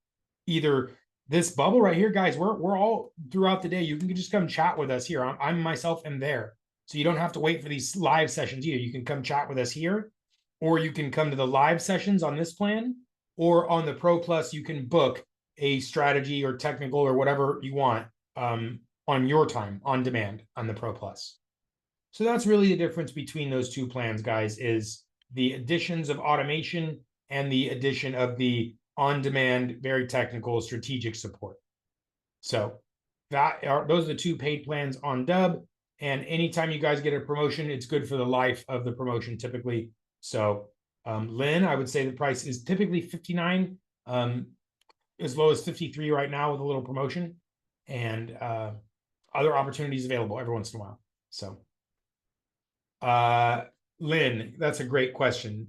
Either this bubble right here, guys, we're all throughout the day. You can just come chat with us here. I'm myself am there. So you don't have to wait for these live sessions either. You can come chat with us here, or you can come to the live sessions on this plan, or on the Pro Plus, you can book a strategy or technical or whatever you want on your time, on demand, on the Pro Plus. So that's really the difference between those two plans, guys, is the additions of automation and the addition of the on-demand, very technical, strategic support. So those are the two paid plans on Dubb. And anytime you guys get a promotion, it's good for the life of the promotion typically. So Lynn, I would say the price is typically $59, as low as $53 right now with a little promotion, and other opportunities available every once in a while. So Lynn, that's a great question.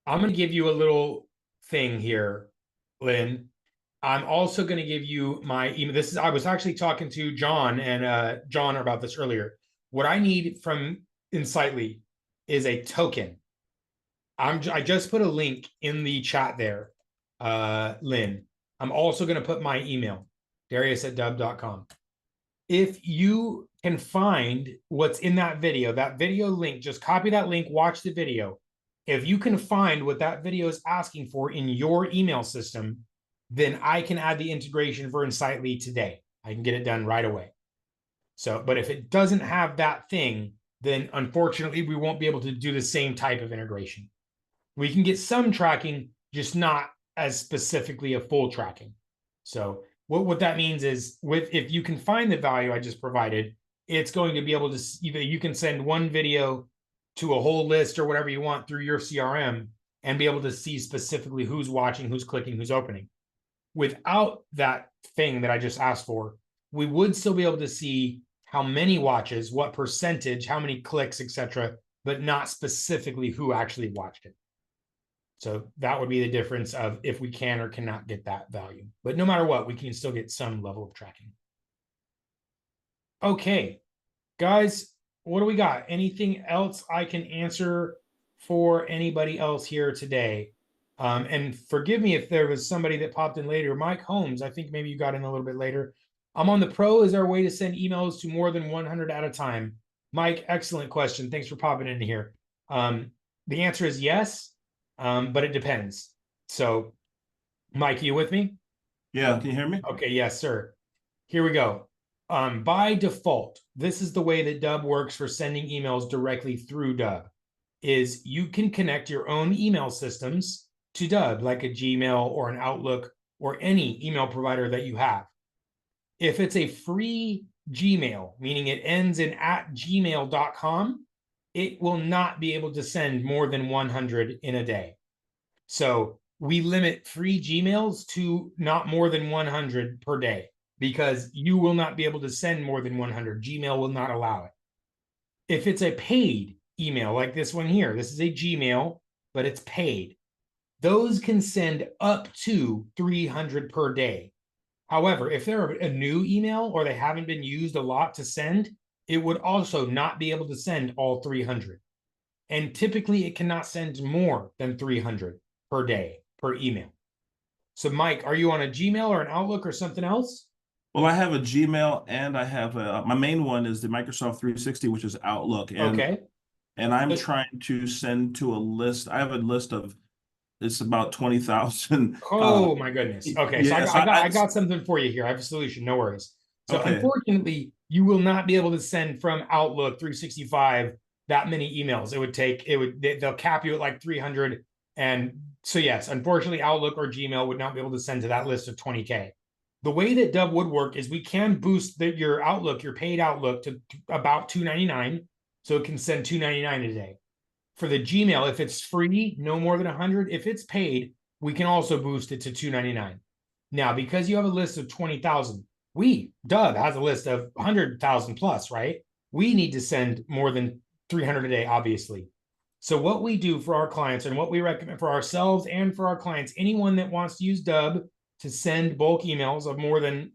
I'm going to give you a little thing here, Lynn. I'm also going to give you my email. I was actually talking to John and John about this earlier. What I need from Insightly is a token. I just put a link in the chat there, Lynn. I'm also going to put my email, Darius@dubb.com. If you can find what's in that video link, just copy that link, watch the video. If you can find what that video is asking for in your email system, then I can add the integration for Insightly today. I can get it done right away. So, but if it doesn't have that thing, then unfortunately we won't be able to do the same type of integration. We can get some tracking, just not as specifically a full tracking. So what that means is, if you can find the value I just provided, it's going to be able to, either you can send one video to a whole list or whatever you want through your CRM and be able to see specifically who's watching, who's clicking, who's opening. Without that thing that I just asked for, we would still be able to see how many watches, what percentage, how many clicks, etc., but not specifically who actually watched it. So that would be the difference of if we can or cannot get that value. But no matter what, we can still get some level of tracking. Okay, guys, what do we got? Anything else I can answer for anybody else here today? And forgive me if there was somebody that popped in later. Mike Holmes, I think maybe you got in a little bit later. I'm on the Pro. Is there a way to send emails to more than 100 at a time? Mike, excellent question. Thanks for popping in here. The answer is yes. But it depends. So, Mike, you with me? Yeah, can you hear me? Okay, yes, sir. Here we go. By default, this is the way that Dubb works for sending emails directly through Dubb, is you can connect your own email systems to Dubb, like a Gmail or an Outlook or any email provider that you have. If it's a free Gmail, meaning it ends in @gmail.com, it will not be able to send more than 100 in a day. So we limit free Gmails to not more than 100 per day, because you will not be able to send more than 100. Gmail will not allow it. If it's a paid email, like this one here, this is a Gmail, but it's paid. Those can send up to 300 per day. However, if they're a new email or they haven't been used a lot to send, it would also not be able to send all 300. And typically it cannot send more than 300 per day per email. So Mike, are you on a Gmail or an Outlook or something else? Well, I have a Gmail and I have my main one is the Microsoft 360, which is Outlook. And, okay. And I'm trying to send to a list. I have a list of it's about 20,000. Oh my goodness. Okay, so Yes, I got something for you here. I have a solution. No worries. So Okay. unfortunately, you will not be able to send from Outlook 365 that many emails. They'll cap you at like 300. And so yes, unfortunately, Outlook or Gmail would not be able to send to that list of 20K. The way that Dubb would work is we can boost your Outlook, your paid Outlook, to about $2.99, so it can send $2.99 a day. For the Gmail, if it's free, no more than 100. If it's paid, we can also boost it to $2.99. Now, because you have a list of 20,000, Dubb has a list of 100,000 plus, right? We need to send more than 300 a day, obviously. So what we do for our clients and what we recommend for ourselves and for our clients, anyone that wants to use Dubb to send bulk emails of more than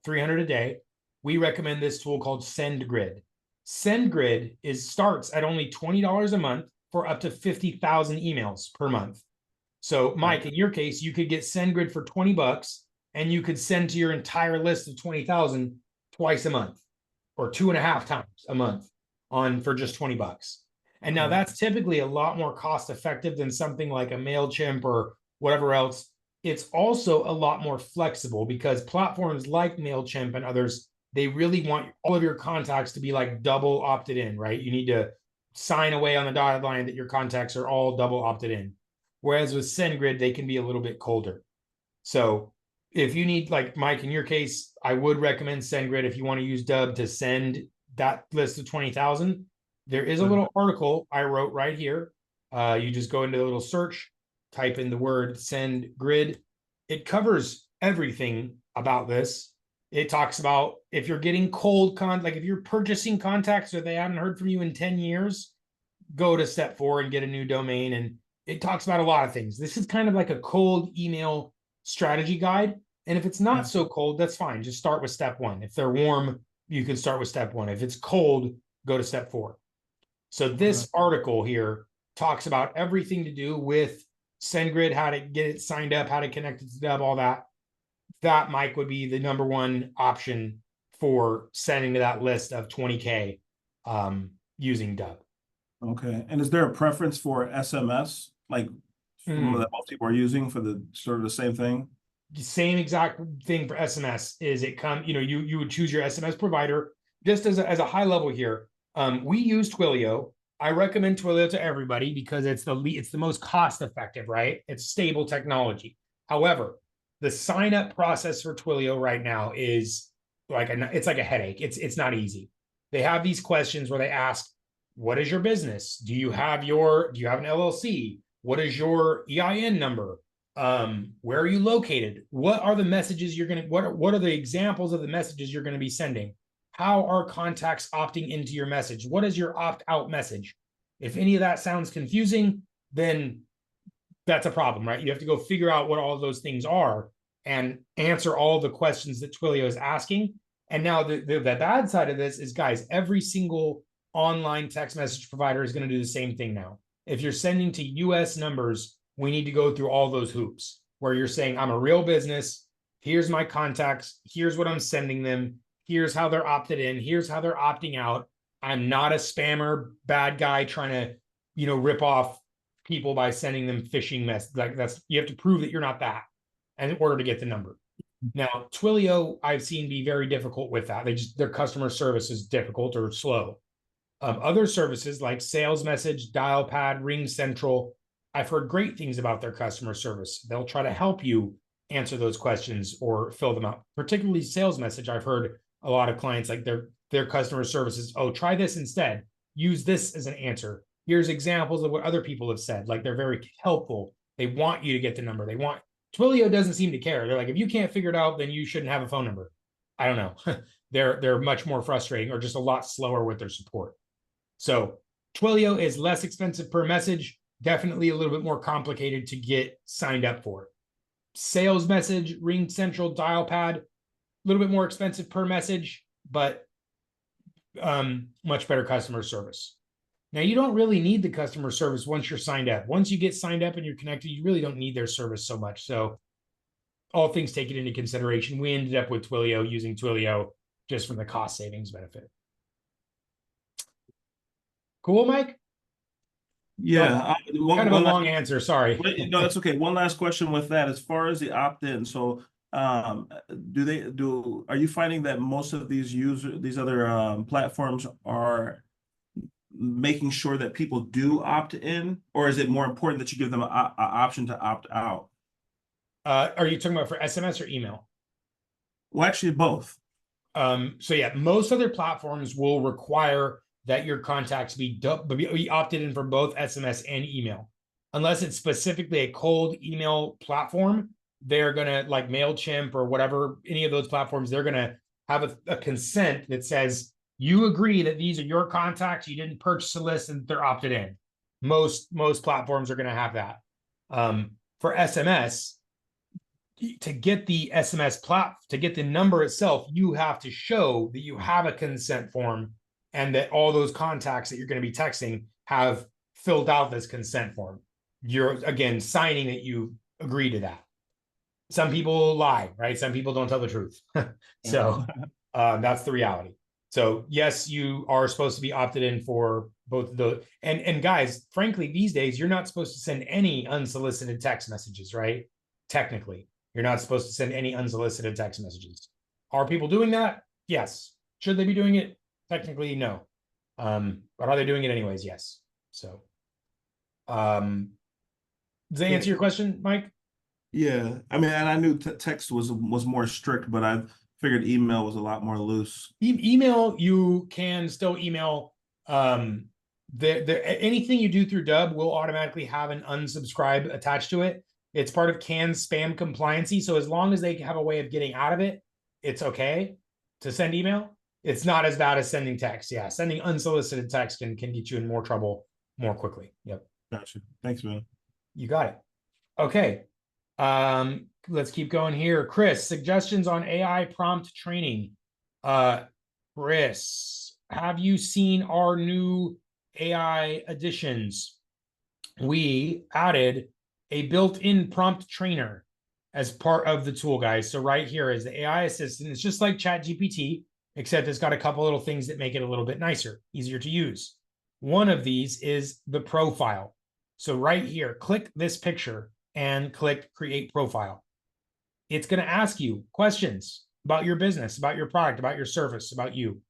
300 a day, we recommend this tool called SendGrid. SendGrid starts at only $20 a month for up to 50,000 emails per month. So Mike, in your case, you could get SendGrid for $20 and you could send to your entire list of 20,000 twice a month or 2.5 times a month for just $20. And now that's typically a lot more cost effective than something like a MailChimp or whatever else. It's also a lot more flexible because platforms like MailChimp and others, they really want all of your contacts to be like double opted in, right? You need to sign away on the dotted line that your contacts are all double opted in. Whereas with SendGrid, they can be a little bit colder. So if you need, like Mike, in your case, I would recommend SendGrid if you want to use Dubb to send that list of 20,000. There is a little article I wrote right here. You just go into the little search, type in the word SendGrid. It covers everything about this. It talks about if you're getting cold like if you're purchasing contacts or they haven't heard from you in 10 years, go to step 4 and get a new domain. And it talks about a lot of things. This is kind of like a cold email strategy guide. And if it's not so cold, that's fine. Just start with step 1. If they're warm, you can start with step 1. If it's cold, go to step 4. So this article here talks about everything to do with SendGrid, how to get it signed up, how to connect it to Dubb, all that. That, Mike, would be the number one option for sending to that list of 20K using Dubb. Okay. And is there a preference for SMS, like that most people are using for the sort of the same thing? The same exact thing for SMS is you would choose your SMS provider. Just as a high level here, we use Twilio. I recommend Twilio to everybody because it's the most cost effective, right? It's stable technology. However, the sign up process for Twilio right now is it's like a headache. It's not easy. They have these questions where they ask, what is your business? Do you have an LLC? What is your EIN number? Where are you located? What are the messages what are the examples of the messages you're going to be sending? How are contacts opting into your message? What is your opt-out message? If any of that sounds confusing, then that's a problem, right? You have to go figure out what all of those things are and answer all the questions that Twilio is asking. And now the bad side of this is, guys, every single online text message provider is going to do the same thing now. If you're sending to US numbers, we need to go through all those hoops where you're saying, I'm a real business. Here's my contacts. Here's what I'm sending them. Here's how they're opted in. Here's how they're opting out. I'm not a spammer, bad guy trying to, rip off people by sending them phishing mess. You have to prove that you're not that in order to get the number. Now, Twilio, I've seen be very difficult with that. Their customer service is difficult or slow. Other services like Sales Message, Dialpad, Ring Central, I've heard great things about their customer service. They'll try to help you answer those questions or fill them out. Particularly Sales Message, I've heard a lot of clients like their customer services, try this instead. Use this as an answer. Here's examples of what other people have said. Like, they're very helpful. They want you to get the number. Twilio doesn't seem to care. They're like, if you can't figure it out, then you shouldn't have a phone number. I don't know. They're much more frustrating or just a lot slower with their support. So Twilio is less expensive per message, definitely a little bit more complicated to get signed up for. Sales Message, Ring Central, Dialpad, a little bit more expensive per message, but much better customer service. Now, you don't really need the customer service once you're signed up. Once you get signed up and you're connected, you really don't need their service so much. So all things taken into consideration, we ended up with Twilio, using Twilio just for the cost savings benefit. Cool, Mike? Yeah, Kind of a long answer, sorry. no, that's okay. One last question with that. As far as the opt-in, so are you finding that most of these other platforms are making sure that people do opt in, or is it more important that you give them an option to opt out? Are you talking about for SMS or email? Well, actually, both. So yeah, most other platforms will require that your contacts be opted in for both SMS and email. Unless it's specifically a cold email platform, they're gonna, like MailChimp or whatever, any of those platforms, they're gonna have a consent that says you agree that these are your contacts, you didn't purchase a list, and they're opted in. Most platforms are gonna have that. For SMS, to get the SMS to get the number itself, you have to show that you have a consent form and that all those contacts that you're going to be texting have filled out this consent form. You're again signing that you agree to that. Some people lie, right? Some people don't tell the truth. So that's the reality. So yes, you are supposed to be opted in for both the and guys, frankly, these days you're not supposed to send any unsolicited text messages, right? Technically. You're not supposed to send any unsolicited text messages. Are people doing that? Yes. Should they be doing it? Technically, no. But are they doing it anyways? Yes. So, does that answer your question, Mike? Yeah, I mean, and I knew text was more strict, but I figured email was a lot more loose. Email, you can still email. Anything you do through Dubb will automatically have an unsubscribe attached to it. It's part of CAN's spam compliancy. So as long as they have a way of getting out of it, it's okay to send email. It's not as bad as sending text. Yeah, sending unsolicited text can get you in more trouble more quickly. Yep. Gotcha. Thanks, man. You got it. Okay. Let's keep going here. Chris, suggestions on AI prompt training. Chris, have you seen our new AI additions? We added a built-in prompt trainer as part of the tool, guys. So right here is the AI assistant. It's just like ChatGPT, except it's got a couple little things that make it a little bit nicer, easier to use. One of these is the profile. So right here, click this picture and click create profile. It's going to ask you questions about your business, about your product, about your service, about you.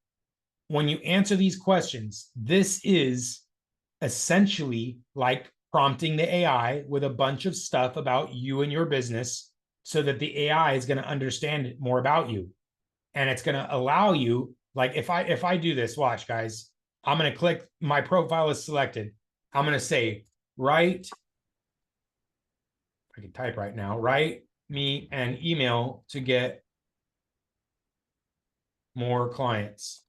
When you answer these questions, this is essentially like prompting the AI with a bunch of stuff about you and your business so that the AI is going to understand more about you. And it's going to allow you, like if I do this, watch guys, I'm going to click, my profile is selected. I'm going to say, I can type right now, write me an email to get more clients.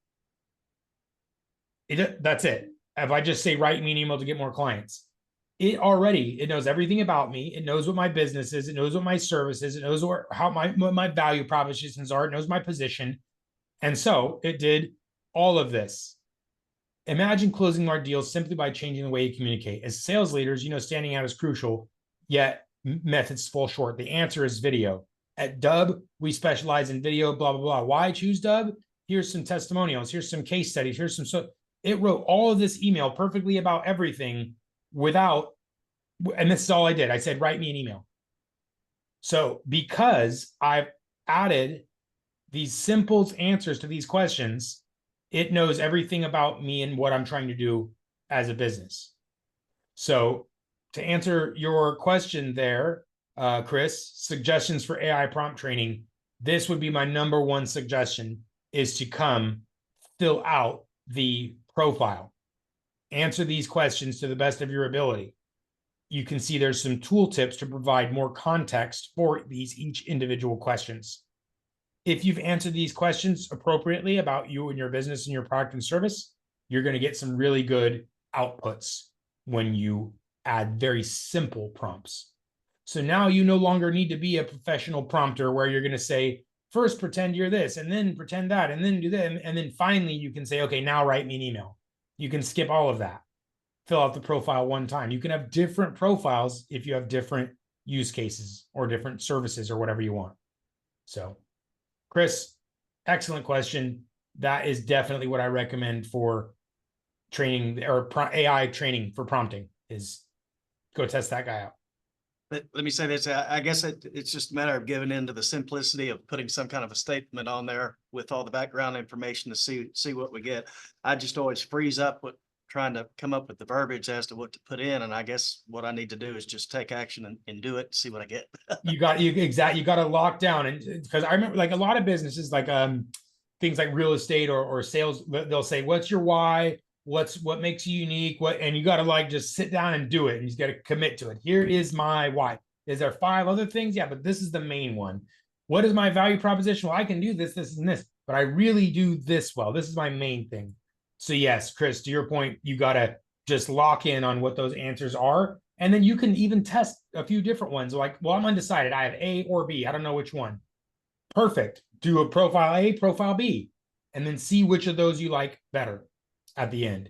That's it. If I just say, write me an email to get more clients, it knows everything about me. It knows what my business is. It knows what my service is. It knows what my value propositions are. It knows my position. And so it did all of this. Imagine closing more deals simply by changing the way you communicate. As sales leaders, standing out is crucial, yet methods fall short. The answer is video. At Dubb, we specialize in video, blah, blah, blah. Why choose Dubb? Here's some testimonials. Here's some case studies. It wrote all of this email perfectly about everything and this is all I did. I said, write me an email. So because I've added these simple answers to these questions, it knows everything about me and what I'm trying to do as a business. So to answer your question there, Chris, suggestions for AI prompt training, this would be my number one suggestion, is to come fill out the profile. Answer these questions to the best of your ability. You can see there's some tool tips to provide more context for each individual questions. If you've answered these questions appropriately about you and your business and your product and service, you're going to get some really good outputs when you add very simple prompts. So now you no longer need to be a professional prompter where you're going to say, first pretend you're this, and then pretend that, and then do that. And then finally you can say, okay, now write me an email. You can skip all of that. Fill out the profile one time. You can have different profiles if you have different use cases or different services or whatever you want. So, Chris, excellent question. That is definitely what I recommend for training or AI training for prompting is go test that guy out. But let me say this, I guess it's just a matter of giving in to the simplicity of putting some kind of a statement on there with all the background information to see what we get. I just always freeze up with trying to come up with the verbiage as to what to put in. And I guess what I need to do is just take action and do it, see what I get. You got to lock down. And because I remember like a lot of businesses, like things like real estate or sales, they'll say, what's your why? What makes you unique? And you got to like just sit down and do it. And you got to commit to it. Here is my why. Is there 5 other things? Yeah, but this is the main one. What is my value proposition? Well, I can do this, this, and this, but I really do this well. This is my main thing. So yes, Chris, to your point, you got to just lock in on what those answers are. And then you can even test a few different ones. Like, well, I'm undecided. I have A or B. I don't know which one. Perfect. Do a profile A, profile B, and then see which of those you like better at the end.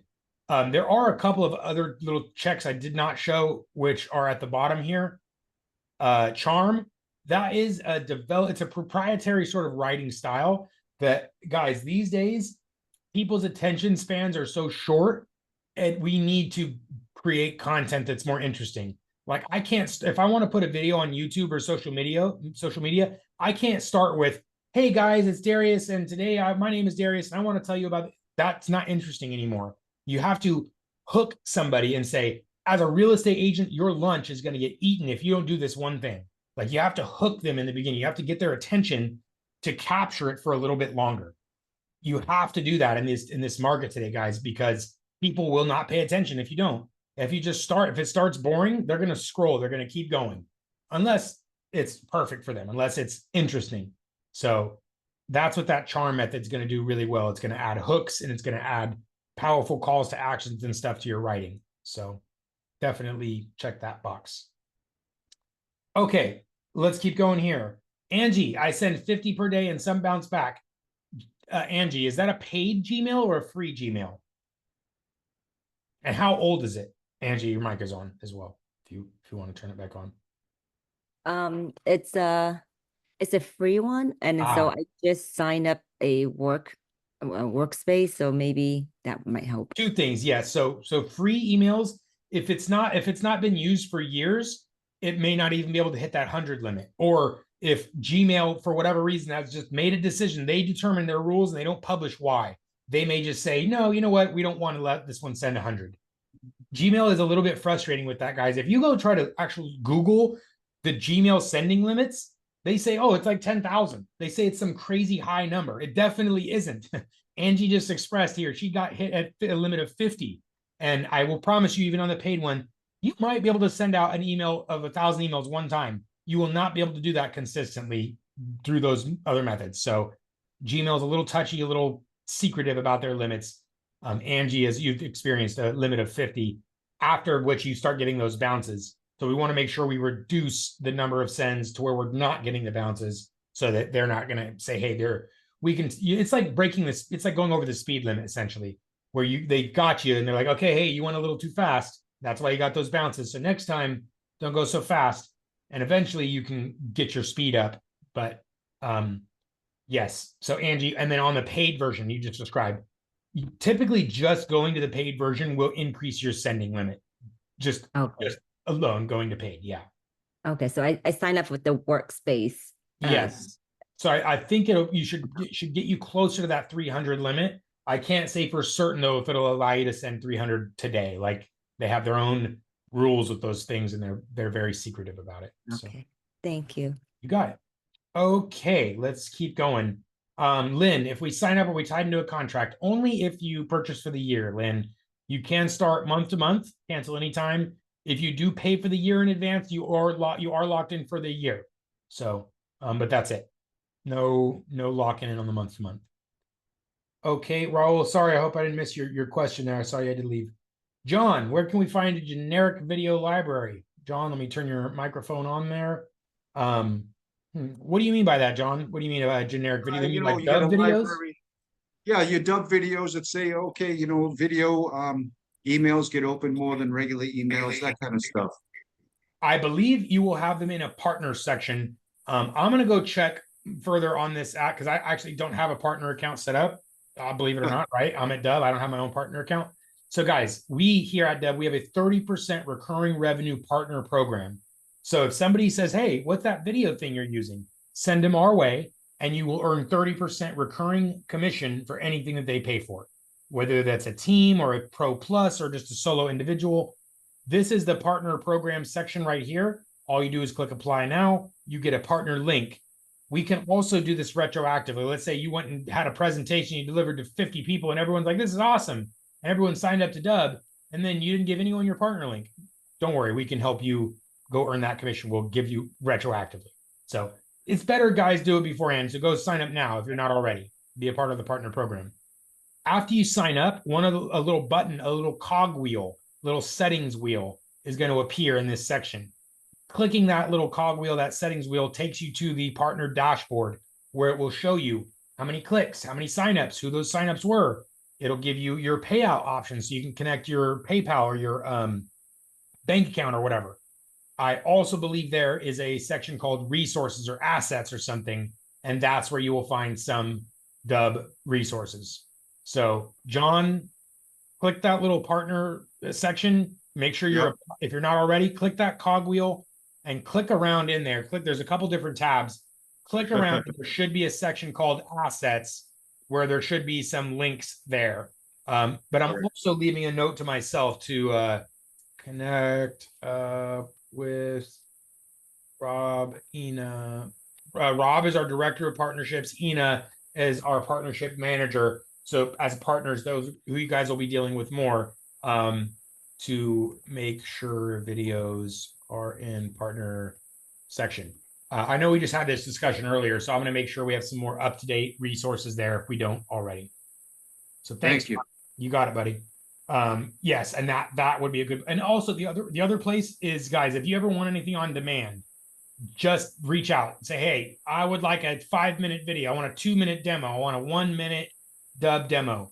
There are a couple of other little checks I did not show, which are at the bottom here. Charm, that is it's a proprietary sort of writing style that, guys, these days, people's attention spans are so short, and we need to create content that's more interesting. Like I can't, if I want to put a video on YouTube or social media, I can't start with, hey guys, it's Darius, and today my name is Darius, and I want to tell you about, that's not interesting anymore. You have to hook somebody and say, as a real estate agent, your lunch is going to get eaten if you don't do this one thing. Like you have to hook them in the beginning. You have to get their attention to capture it for a little bit longer. You have to do that in this market today, guys, because people will not pay attention if you don't. If you just if it starts boring, they're going to scroll. They're going to keep going unless it's perfect for them, unless it's interesting. So that's what that charm method is going to do really well. It's going to add hooks and it's going to add powerful calls to actions and stuff to your writing. So definitely check that box. Okay, let's keep going here. Angie, I send 50 per day and some bounce back. Angie, is that a paid Gmail or a free Gmail? And how old is it? Angie, your mic is on as well. If you want to turn it back on. It's a free one, and so I just signed up a workspace, so maybe that might help. 2 things, yes. So free emails, if it's not been used for years, it may not even be able to hit that 100 limit. Or if Gmail, for whatever reason, has just made a decision, they determine their rules and they don't publish why. They may just say, no, you know what? We don't want to let this one send 100. Gmail is a little bit frustrating with that, guys. If you go try to actually Google the Gmail sending limits, they say, oh, it's like 10,000. They say it's some crazy high number. It definitely isn't. Angie just expressed here, she got hit at a limit of 50. And I will promise you, even on the paid one, you might be able to send out an email of 1,000 emails one time. You will not be able to do that consistently through those other methods. So Gmail is a little touchy, a little secretive about their limits. Angie, as you've experienced, a limit of 50, after which you start getting those bounces. So we want to make sure we reduce the number of sends to where we're not getting the bounces, so that they're not going to say, hey, it's like breaking this. It's like going over the speed limit, essentially, where they got you and they're like, okay, hey, you went a little too fast. That's why you got those bounces. So next time, don't go so fast. And eventually you can get your speed up. But yes. So Angie, and then on the paid version you just described, typically just going to the paid version will increase your sending limit. Just alone going to paid. Yeah. Okay. So I signed up with the workspace. Yes. So I think it should get you closer to that 300 limit. I can't say for certain though if it'll allow you to send 300 today. Like they have their own rules with those things, and they're very secretive about it. Okay. So, thank you. you got it. Okay, let's keep going. Lynn, if we sign up or we tied into a contract, only if you purchase for the year, Lynn, you can start month to month, cancel anytime. If you do pay for the year in advance, you are locked in for the year. So, but that's it. No locking in on the month to month. Okay, Raul, sorry, I hope I didn't miss your question there. I saw you had to leave. John, where can we find a generic video library? John, let me turn your microphone on there. What do you mean by that, John? What do you mean by generic video? You mean like Dubb videos? Library. Yeah, your Dubb videos that say, okay, video emails get open more than regular emails, that kind of stuff. I believe you will have them in a partner section. I'm going to go check further on this app because I actually don't have a partner account set up. Believe it or not, right? I'm at Dubb. I don't have my own partner account. So guys, we here at Dubb, we have a 30% recurring revenue partner program. So if somebody says, hey, what's that video thing you're using? Send them our way and you will earn 30% recurring commission for anything that they pay for, whether that's a team or a pro plus or just a solo individual. This is the partner program section right here. All you do is click apply now. You get a partner link. We can also do this retroactively. Let's say you went and had a presentation you delivered to 50 people and everyone's like, this is awesome. And everyone signed up to Dubb, and then you didn't give anyone your partner link. Don't worry, we can help you go earn that commission. We'll give you retroactively. So it's better guys do it beforehand. So go sign up now if you're not already. Be a part of the partner program. After you sign up, a little button, a little cog wheel, little settings wheel is going to appear in this section. Clicking that little cog wheel, that settings wheel, takes you to the partner dashboard where it will show you how many clicks, how many signups, who those signups were. It'll give you your payout options so you can connect your PayPal or your bank account or whatever. I also believe there is a section called resources or assets or something, and that's where you will find some Dubb resources. So John, click that little partner section. Make sure you're, if you're not already, click that cogwheel and click around in there. There's a couple different tabs. Click around. There should be a section called assets where there should be some links there. But I'm also leaving a note to myself to connect with Rob, Ina. Rob is our director of partnerships. Ina is our partnership manager. So as partners, those who you guys will be dealing with more, to make sure videos are in partner section. I know we just had this discussion earlier, so I'm going to make sure we have some more up-to-date resources there if we don't already. So thanks. Thank you. You got it, buddy. Yes, and that would be a good. And also the other place is, guys, if you ever want anything on demand, just reach out and say, hey, I would like a 5-minute video. I want a 2-minute demo. I want a 1-minute Dubb demo.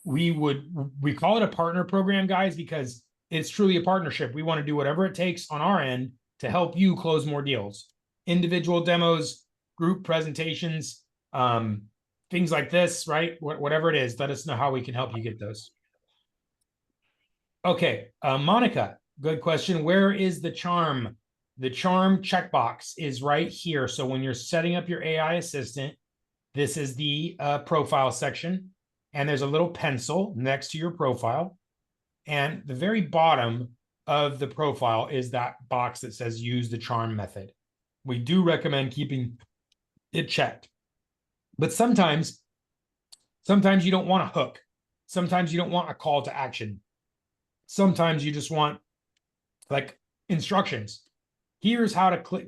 We call it a partner program, guys, because it's truly a partnership. We want to do whatever it takes on our end to help you close more deals. Individual demos, group presentations, things like this, right? Whatever it is, let us know how we can help you get those. Okay, Monica, good question. Where is the charm? The charm checkbox is right here. So when you're setting up your AI assistant, this is the profile section, and there's a little pencil next to your profile. And the very bottom of the profile is that box that says use the charm method. We do recommend keeping it checked. But sometimes you don't want a hook. Sometimes you don't want a call to action. Sometimes you just want like instructions. Here's how to click,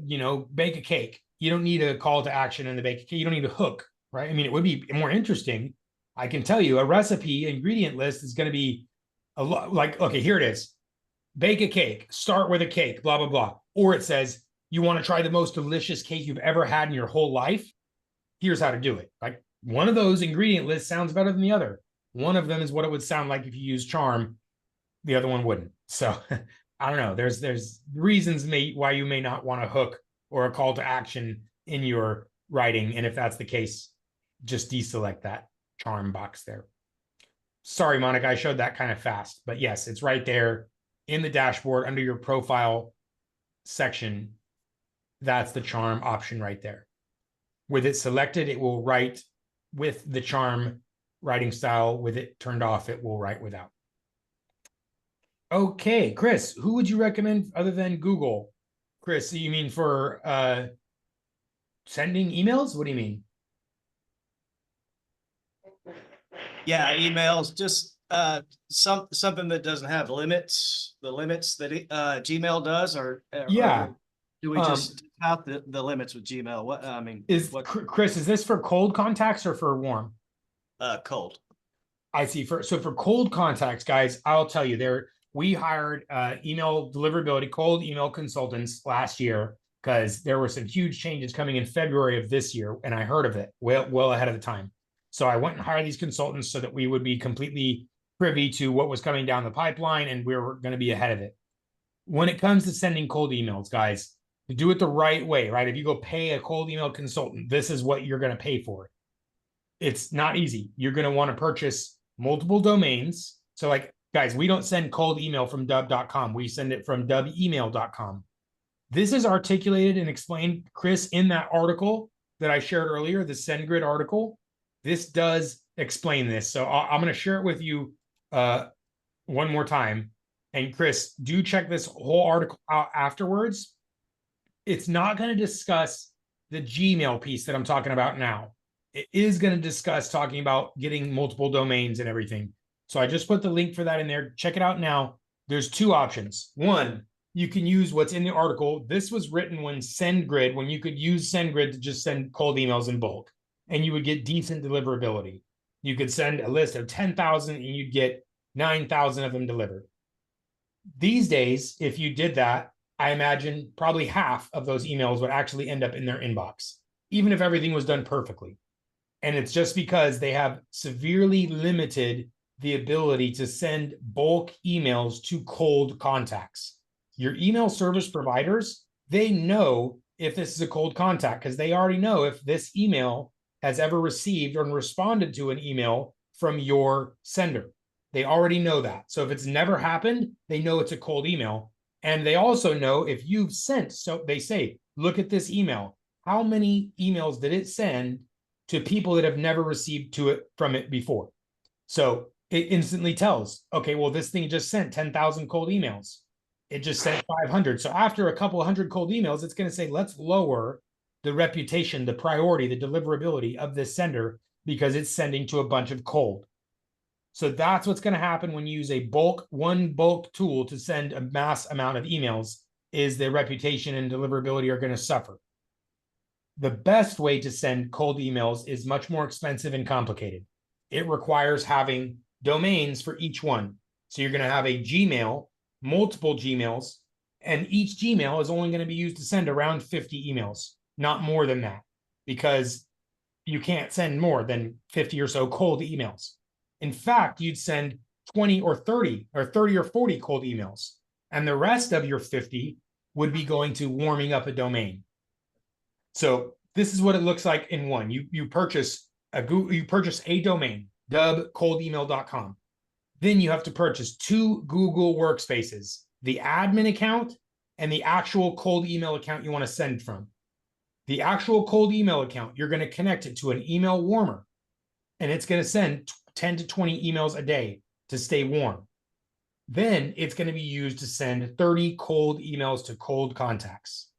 bake a cake. You don't need a call to action in the bake a cake. You don't need a hook, right? I mean, it would be more interesting. I can tell you a recipe ingredient list is going to be a lot like, okay, here it is. Bake a cake, start with a cake, blah, blah, blah. Or it says, you want to try the most delicious cake you've ever had in your whole life? Here's how to do it. Like one of those ingredient lists sounds better than the other. One of them is what it would sound like if you use charm. The other one wouldn't. So I don't know. There's reasons why you may not want a hook or a call to action in your writing. And if that's the case, just deselect that charm box there. Sorry, Monica, I showed that kind of fast, but yes, it's right there in the dashboard under your profile section. That's the charm option right there. With it selected, it will write with the charm writing style. With it turned off, it will write without. Okay, Chris, who would you recommend other than Google? Chris, you mean for sending emails? What do you mean? Yeah, emails, just something that doesn't have limits, the limits that Gmail does, or Yeah. do we just have the limits with Gmail? What I mean Chris, is this for cold contacts or for warm? Cold. I see. So for cold contacts, guys, I'll tell you, we hired email deliverability, cold email consultants last year because there were some huge changes coming in February of this year, and I heard of it well ahead of the time. So I went and hired these consultants so that we would be completely privy to what was coming down the pipeline, and we were going to be ahead of it. When it comes to sending cold emails, guys, to do it the right way, right? If you go pay a cold email consultant, this is what you're going to pay for. It's not easy. You're going to want to purchase multiple domains. So like, Guys, we don't send cold email from dubb.com. We send it from dubbemail.com. This is articulated and explained, Chris, in that article that I shared earlier, the SendGrid article. This does explain this. So I'm going to share it with you one more time. And Chris, do check this whole article out afterwards. It's not going to discuss the Gmail piece that I'm talking about now. It is going to discuss talking about getting multiple domains and everything. So I just put the link for that in there. Check it out now. There's two options. One, you can use what's in the article. This was written when SendGrid, when you could use SendGrid to just send cold emails in bulk, and you would get decent deliverability. You could send a list of 10,000 and you'd get 9,000 of them delivered. These days, if you did that, I imagine probably half of those emails would actually end up in their inbox, even if everything was done perfectly. And it's just because they have severely limited the ability to send bulk emails to cold contacts. Your email service providers, they know if this is a cold contact because they already know if this email has ever received or responded to an email from your sender. They already know that. So if it's never happened, they know it's a cold email. And they also know if you've sent, so they say, look at this email. How many emails did it send to people that have never received from it before? So it instantly tells, okay, well, this thing just sent 10,000 cold emails. It just sent 500. So after a couple of hundred cold emails, it's going to say, let's lower the reputation, the priority, the deliverability of this sender because it's sending to a bunch of cold. So that's what's going to happen when you use one bulk tool to send a mass amount of emails, is the reputation and deliverability are going to suffer. The best way to send cold emails is much more expensive and complicated. It requires having domains for each one. So you're going to have a Gmail, multiple Gmails, and each Gmail is only going to be used to send around 50 emails, not more than that, because you can't send more than 50 or so cold emails. In fact, you'd send 20 or 30 or 30 or 40 cold emails, and the rest of your 50 would be going to warming up a domain. So this is what it looks like in one. You purchase a domain, dubbcoldemail.com. Then you have to purchase 2 Google workspaces, the admin account and the actual cold email account you want to send from. The actual cold email account, you're going to connect it to an email warmer, and it's going to send 10 to 20 emails a day to stay warm. Then it's going to be used to send 30 cold emails to cold contacts.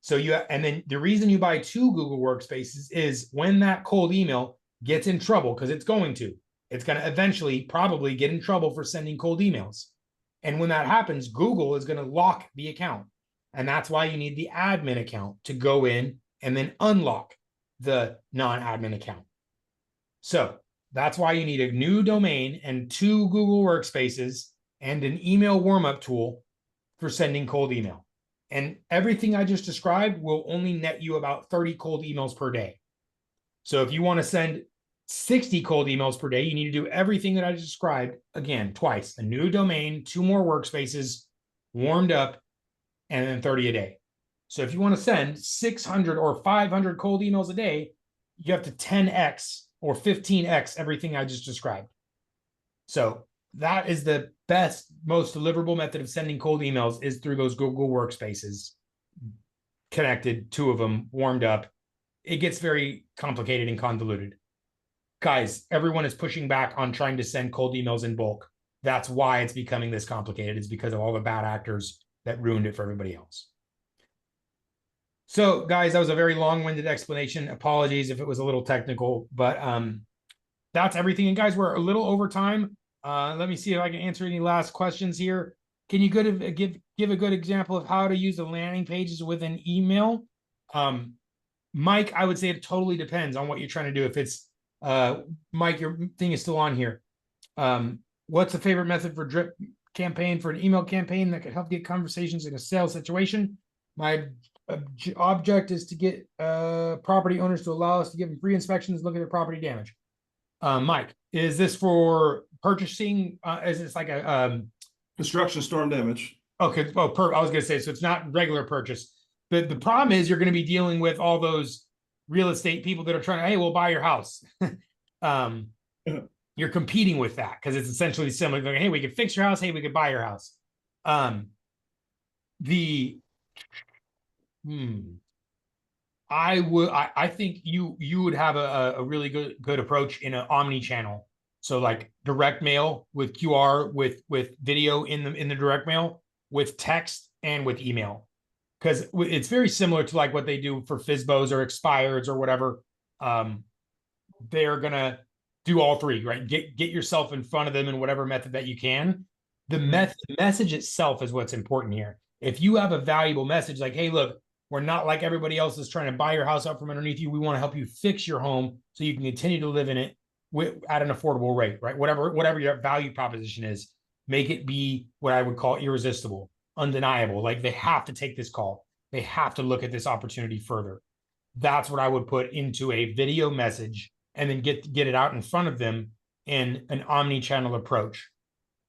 So and then the reason you buy 2 Google workspaces is when that cold email gets in trouble, because it's going to eventually probably get in trouble for sending cold emails. And when that happens, Google is going to lock the account. And that's why you need the admin account to go in and then unlock the non-admin account. So that's why you need a new domain and 2 Google workspaces and an email warm-up tool for sending cold email. And everything I just described will only net you about 30 cold emails per day. So if you want to send 60 cold emails per day, you need to do everything that I just described again, twice: a new domain, 2 more workspaces, warmed up, and then 30 a day. So if you want to send 600 or 500 cold emails a day, you have to 10x or 15x everything I just described. So that is the best, most deliverable method of sending cold emails, is through those Google workspaces, connected, 2 of them, warmed up. It gets very complicated and convoluted. Guys, everyone is pushing back on trying to send cold emails in bulk. That's why it's becoming this complicated. It's because of all the bad actors that ruined it for everybody else. So guys, that was a very long-winded explanation. Apologies if it was a little technical, but that's everything. And guys, we're a little over time. Let me see if I can answer any last questions here. Can you give a good example of how to use the landing pages with an email? Mike, I would say it totally depends on what you're trying to do. If it's Mike, your thing is still on here. What's the favorite method for drip campaign for an email campaign that could help get conversations in a sales situation? My object is to get property owners to allow us to give them free inspections, look at their property damage. Mike, is this for purchasing? Is this like a Construction storm damage. okay? Well, I was gonna say, so it's not regular purchase. But the problem is you're going to be dealing with all those real estate people that are trying to, hey, we'll buy your house. you're competing with that because it's essentially similar. Like, hey, we could fix your house. Hey, we could buy your house. The I think you would have a really good approach in an omni channel. So like direct mail with QR with video in the direct mail, with text and with email, because it's very similar to like what they do for FSBOs or expireds or whatever. They're gonna do all three, right? Get yourself in front of them in whatever method that you can. The message itself is what's important here. If you have a valuable message like, hey, look, we're not like everybody else is trying to buy your house out from underneath you. We want to help you fix your home so you can continue to live in it at an affordable rate, right? Whatever your value proposition is, make it be what I would call irresistible, undeniable. Like they have to take this call. They have to look at this opportunity further. That's what I would put into a video message and then get it out in front of them in an omni-channel approach.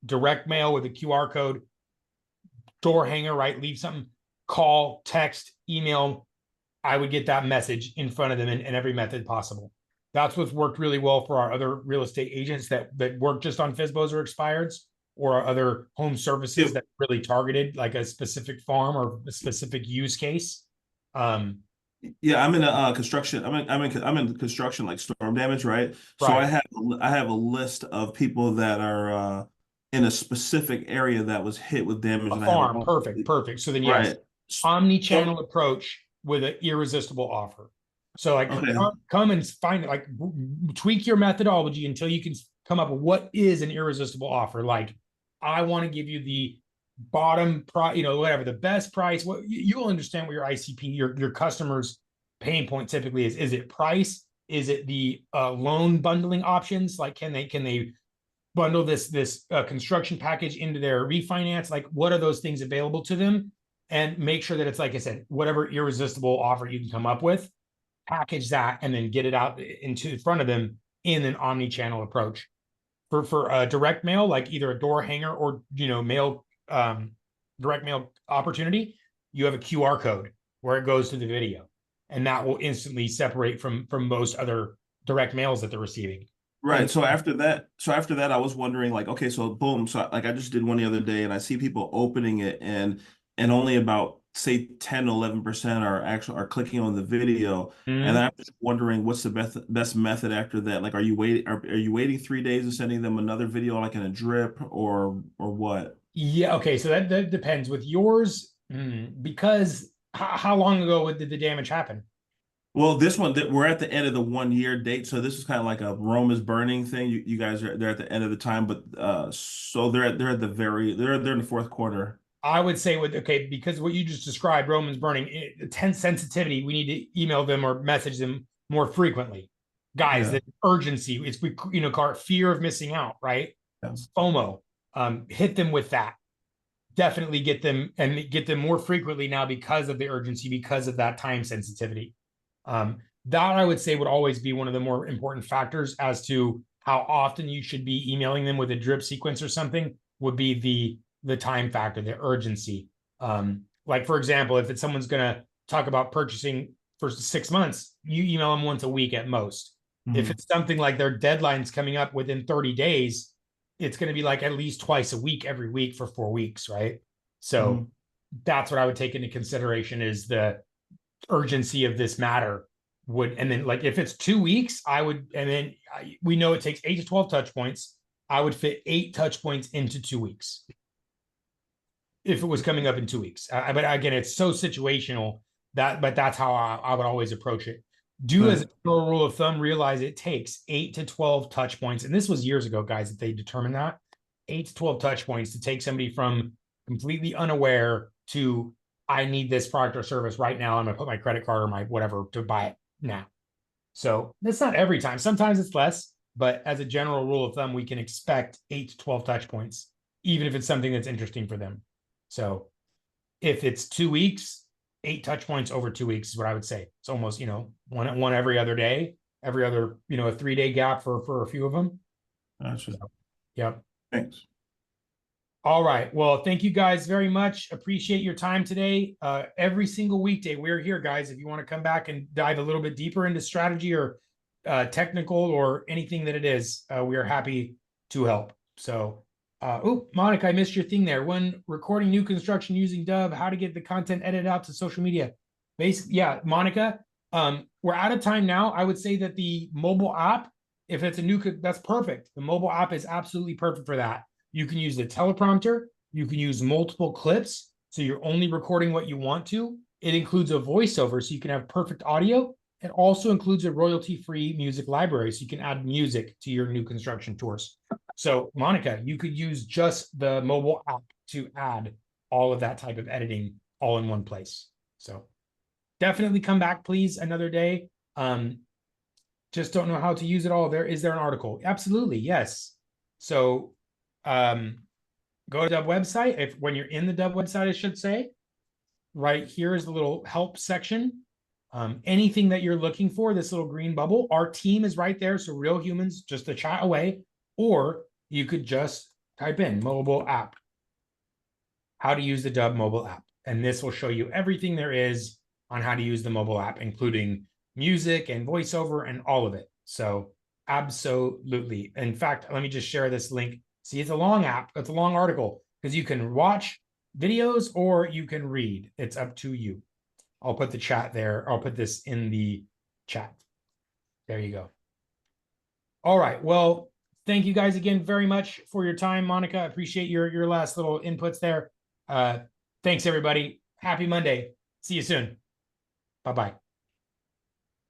Direct mail with a QR code, door hanger, right? Leave something, call, text, email. I would get that message in front of them in every method possible. That's what's worked really well for our other real estate agents that work just on FSBOs or expireds, or our other home services that really targeted like a specific farm or a specific use case. Yeah, I'm in a construction. I'm in construction, like storm damage, right? So Right. I have a list of people that are in a specific area that was hit with damage. A farm, perfect. So then yes, Right. omni-channel approach with an irresistible offer. So like come and find it, like tweak your methodology until you can come up with what is an irresistible offer. Like I want to give you the bottom price, whatever the best price. What you'll understand what your ICP, your customers' pain point typically is. Is it price? Is it the loan bundling options? Like can they bundle this construction package into their refinance? Like what are those things available to them? And make sure that it's, like I said, whatever irresistible offer you can come up with, package that and then get it out into front of them in an omni-channel approach. For direct mail, like either a door hanger or mail, direct mail opportunity, you have a QR code where it goes to the video, and that will instantly separate from most other direct mails that they're receiving. Right. And so after that, I was wondering, like, okay, so boom. So like I just did one the other day and I see people opening it and only about say 10, 11% are clicking on the video. And I'm just wondering what's the best method after that? Like, are you waiting 3 days and sending them another video like in a drip or what? Yeah. Okay. So that depends with yours, because how long ago did the damage happen? Well, this one that we're at the end of the 1 year date, so this is kind of like a Rome is burning thing. You guys they're at the end of the time, but so they're in the fourth quarter. I would say because what you just described, Roman's burning, intense sensitivity, we need to email them or message them more frequently. Guys, the urgency, it's call it fear of missing out, right? Yeah. FOMO. Hit them with that. Definitely get them more frequently now because of the urgency, because of that time sensitivity. That I would say would always be one of the more important factors as to how often you should be emailing them with a drip sequence or something, would be the time factor, the urgency. Like for example, if someone's going to talk about purchasing for 6 months, you email them once a week at most. If it's something like their deadline's coming up within 30 days, it's going to be like at least twice a week, every week for 4 weeks, right? So that's what I would take into consideration, is the urgency of this matter. And then like if it's 2 weeks, we know it takes 8 to 12 touch points. I would fit 8 touch points into 2 weeks if it was coming up in 2 weeks. But again, it's so situational but that's how I would always approach it. As a rule of thumb, realize it takes 8 to 12 touch points. And this was years ago, guys, that they determined that 8 to 12 touch points to take somebody from completely unaware to, I need this product or service right now. I'm going to put my credit card or my whatever to buy it now. So that's not every time. Sometimes it's less, but as a general rule of thumb, we can expect 8 to 12 touch points, even if it's something that's interesting for them. So if it's 2 weeks, 8 touch points over 2 weeks is what I would say. It's almost, one every other day, every other, a 3-day gap for a few of them. Gotcha. So, yep. Thanks. All right. Well, thank you guys very much. Appreciate your time today. Every single weekday, we're here, guys. If you want to come back and dive a little bit deeper into strategy or technical or anything that it is, we are happy to help. So, oh, Monica, I missed your thing there. When recording new construction using Dubb, how to get the content edited out to social media. Basically, yeah, Monica, we're out of time now. I would say that the mobile app, if it's a new, that's perfect. The mobile app is absolutely perfect for that. You can use the teleprompter. You can use multiple clips. So you're only recording what you want to. It includes a voiceover, so you can have perfect audio. It also includes a royalty-free music library, so you can add music to your new construction tours. So, Monica, you could use just the mobile app to add all of that type of editing all in one place. So, definitely come back, please, another day. Just don't know how to use it all. Is there an article? Absolutely, yes. So, go to Dubb website. When you're in the Dubb website, I should say, right here is the little help section. Anything that you're looking for, this little green bubble, our team is right there. So real humans, just a chat away, or you could just type in mobile app, how to use the Dubb mobile app. And this will show you everything there is on how to use the mobile app, including music and voiceover and all of it. So absolutely. In fact, let me just share this link. See, it's a long app. It's a long article because you can watch videos or you can read. It's up to you. I'll put the chat there. I'll put this in the chat. There you go. All right. Well, thank you guys again very much for your time, Monica. I appreciate your last little inputs there. Thanks, everybody. Happy Monday. See you soon. Bye-bye.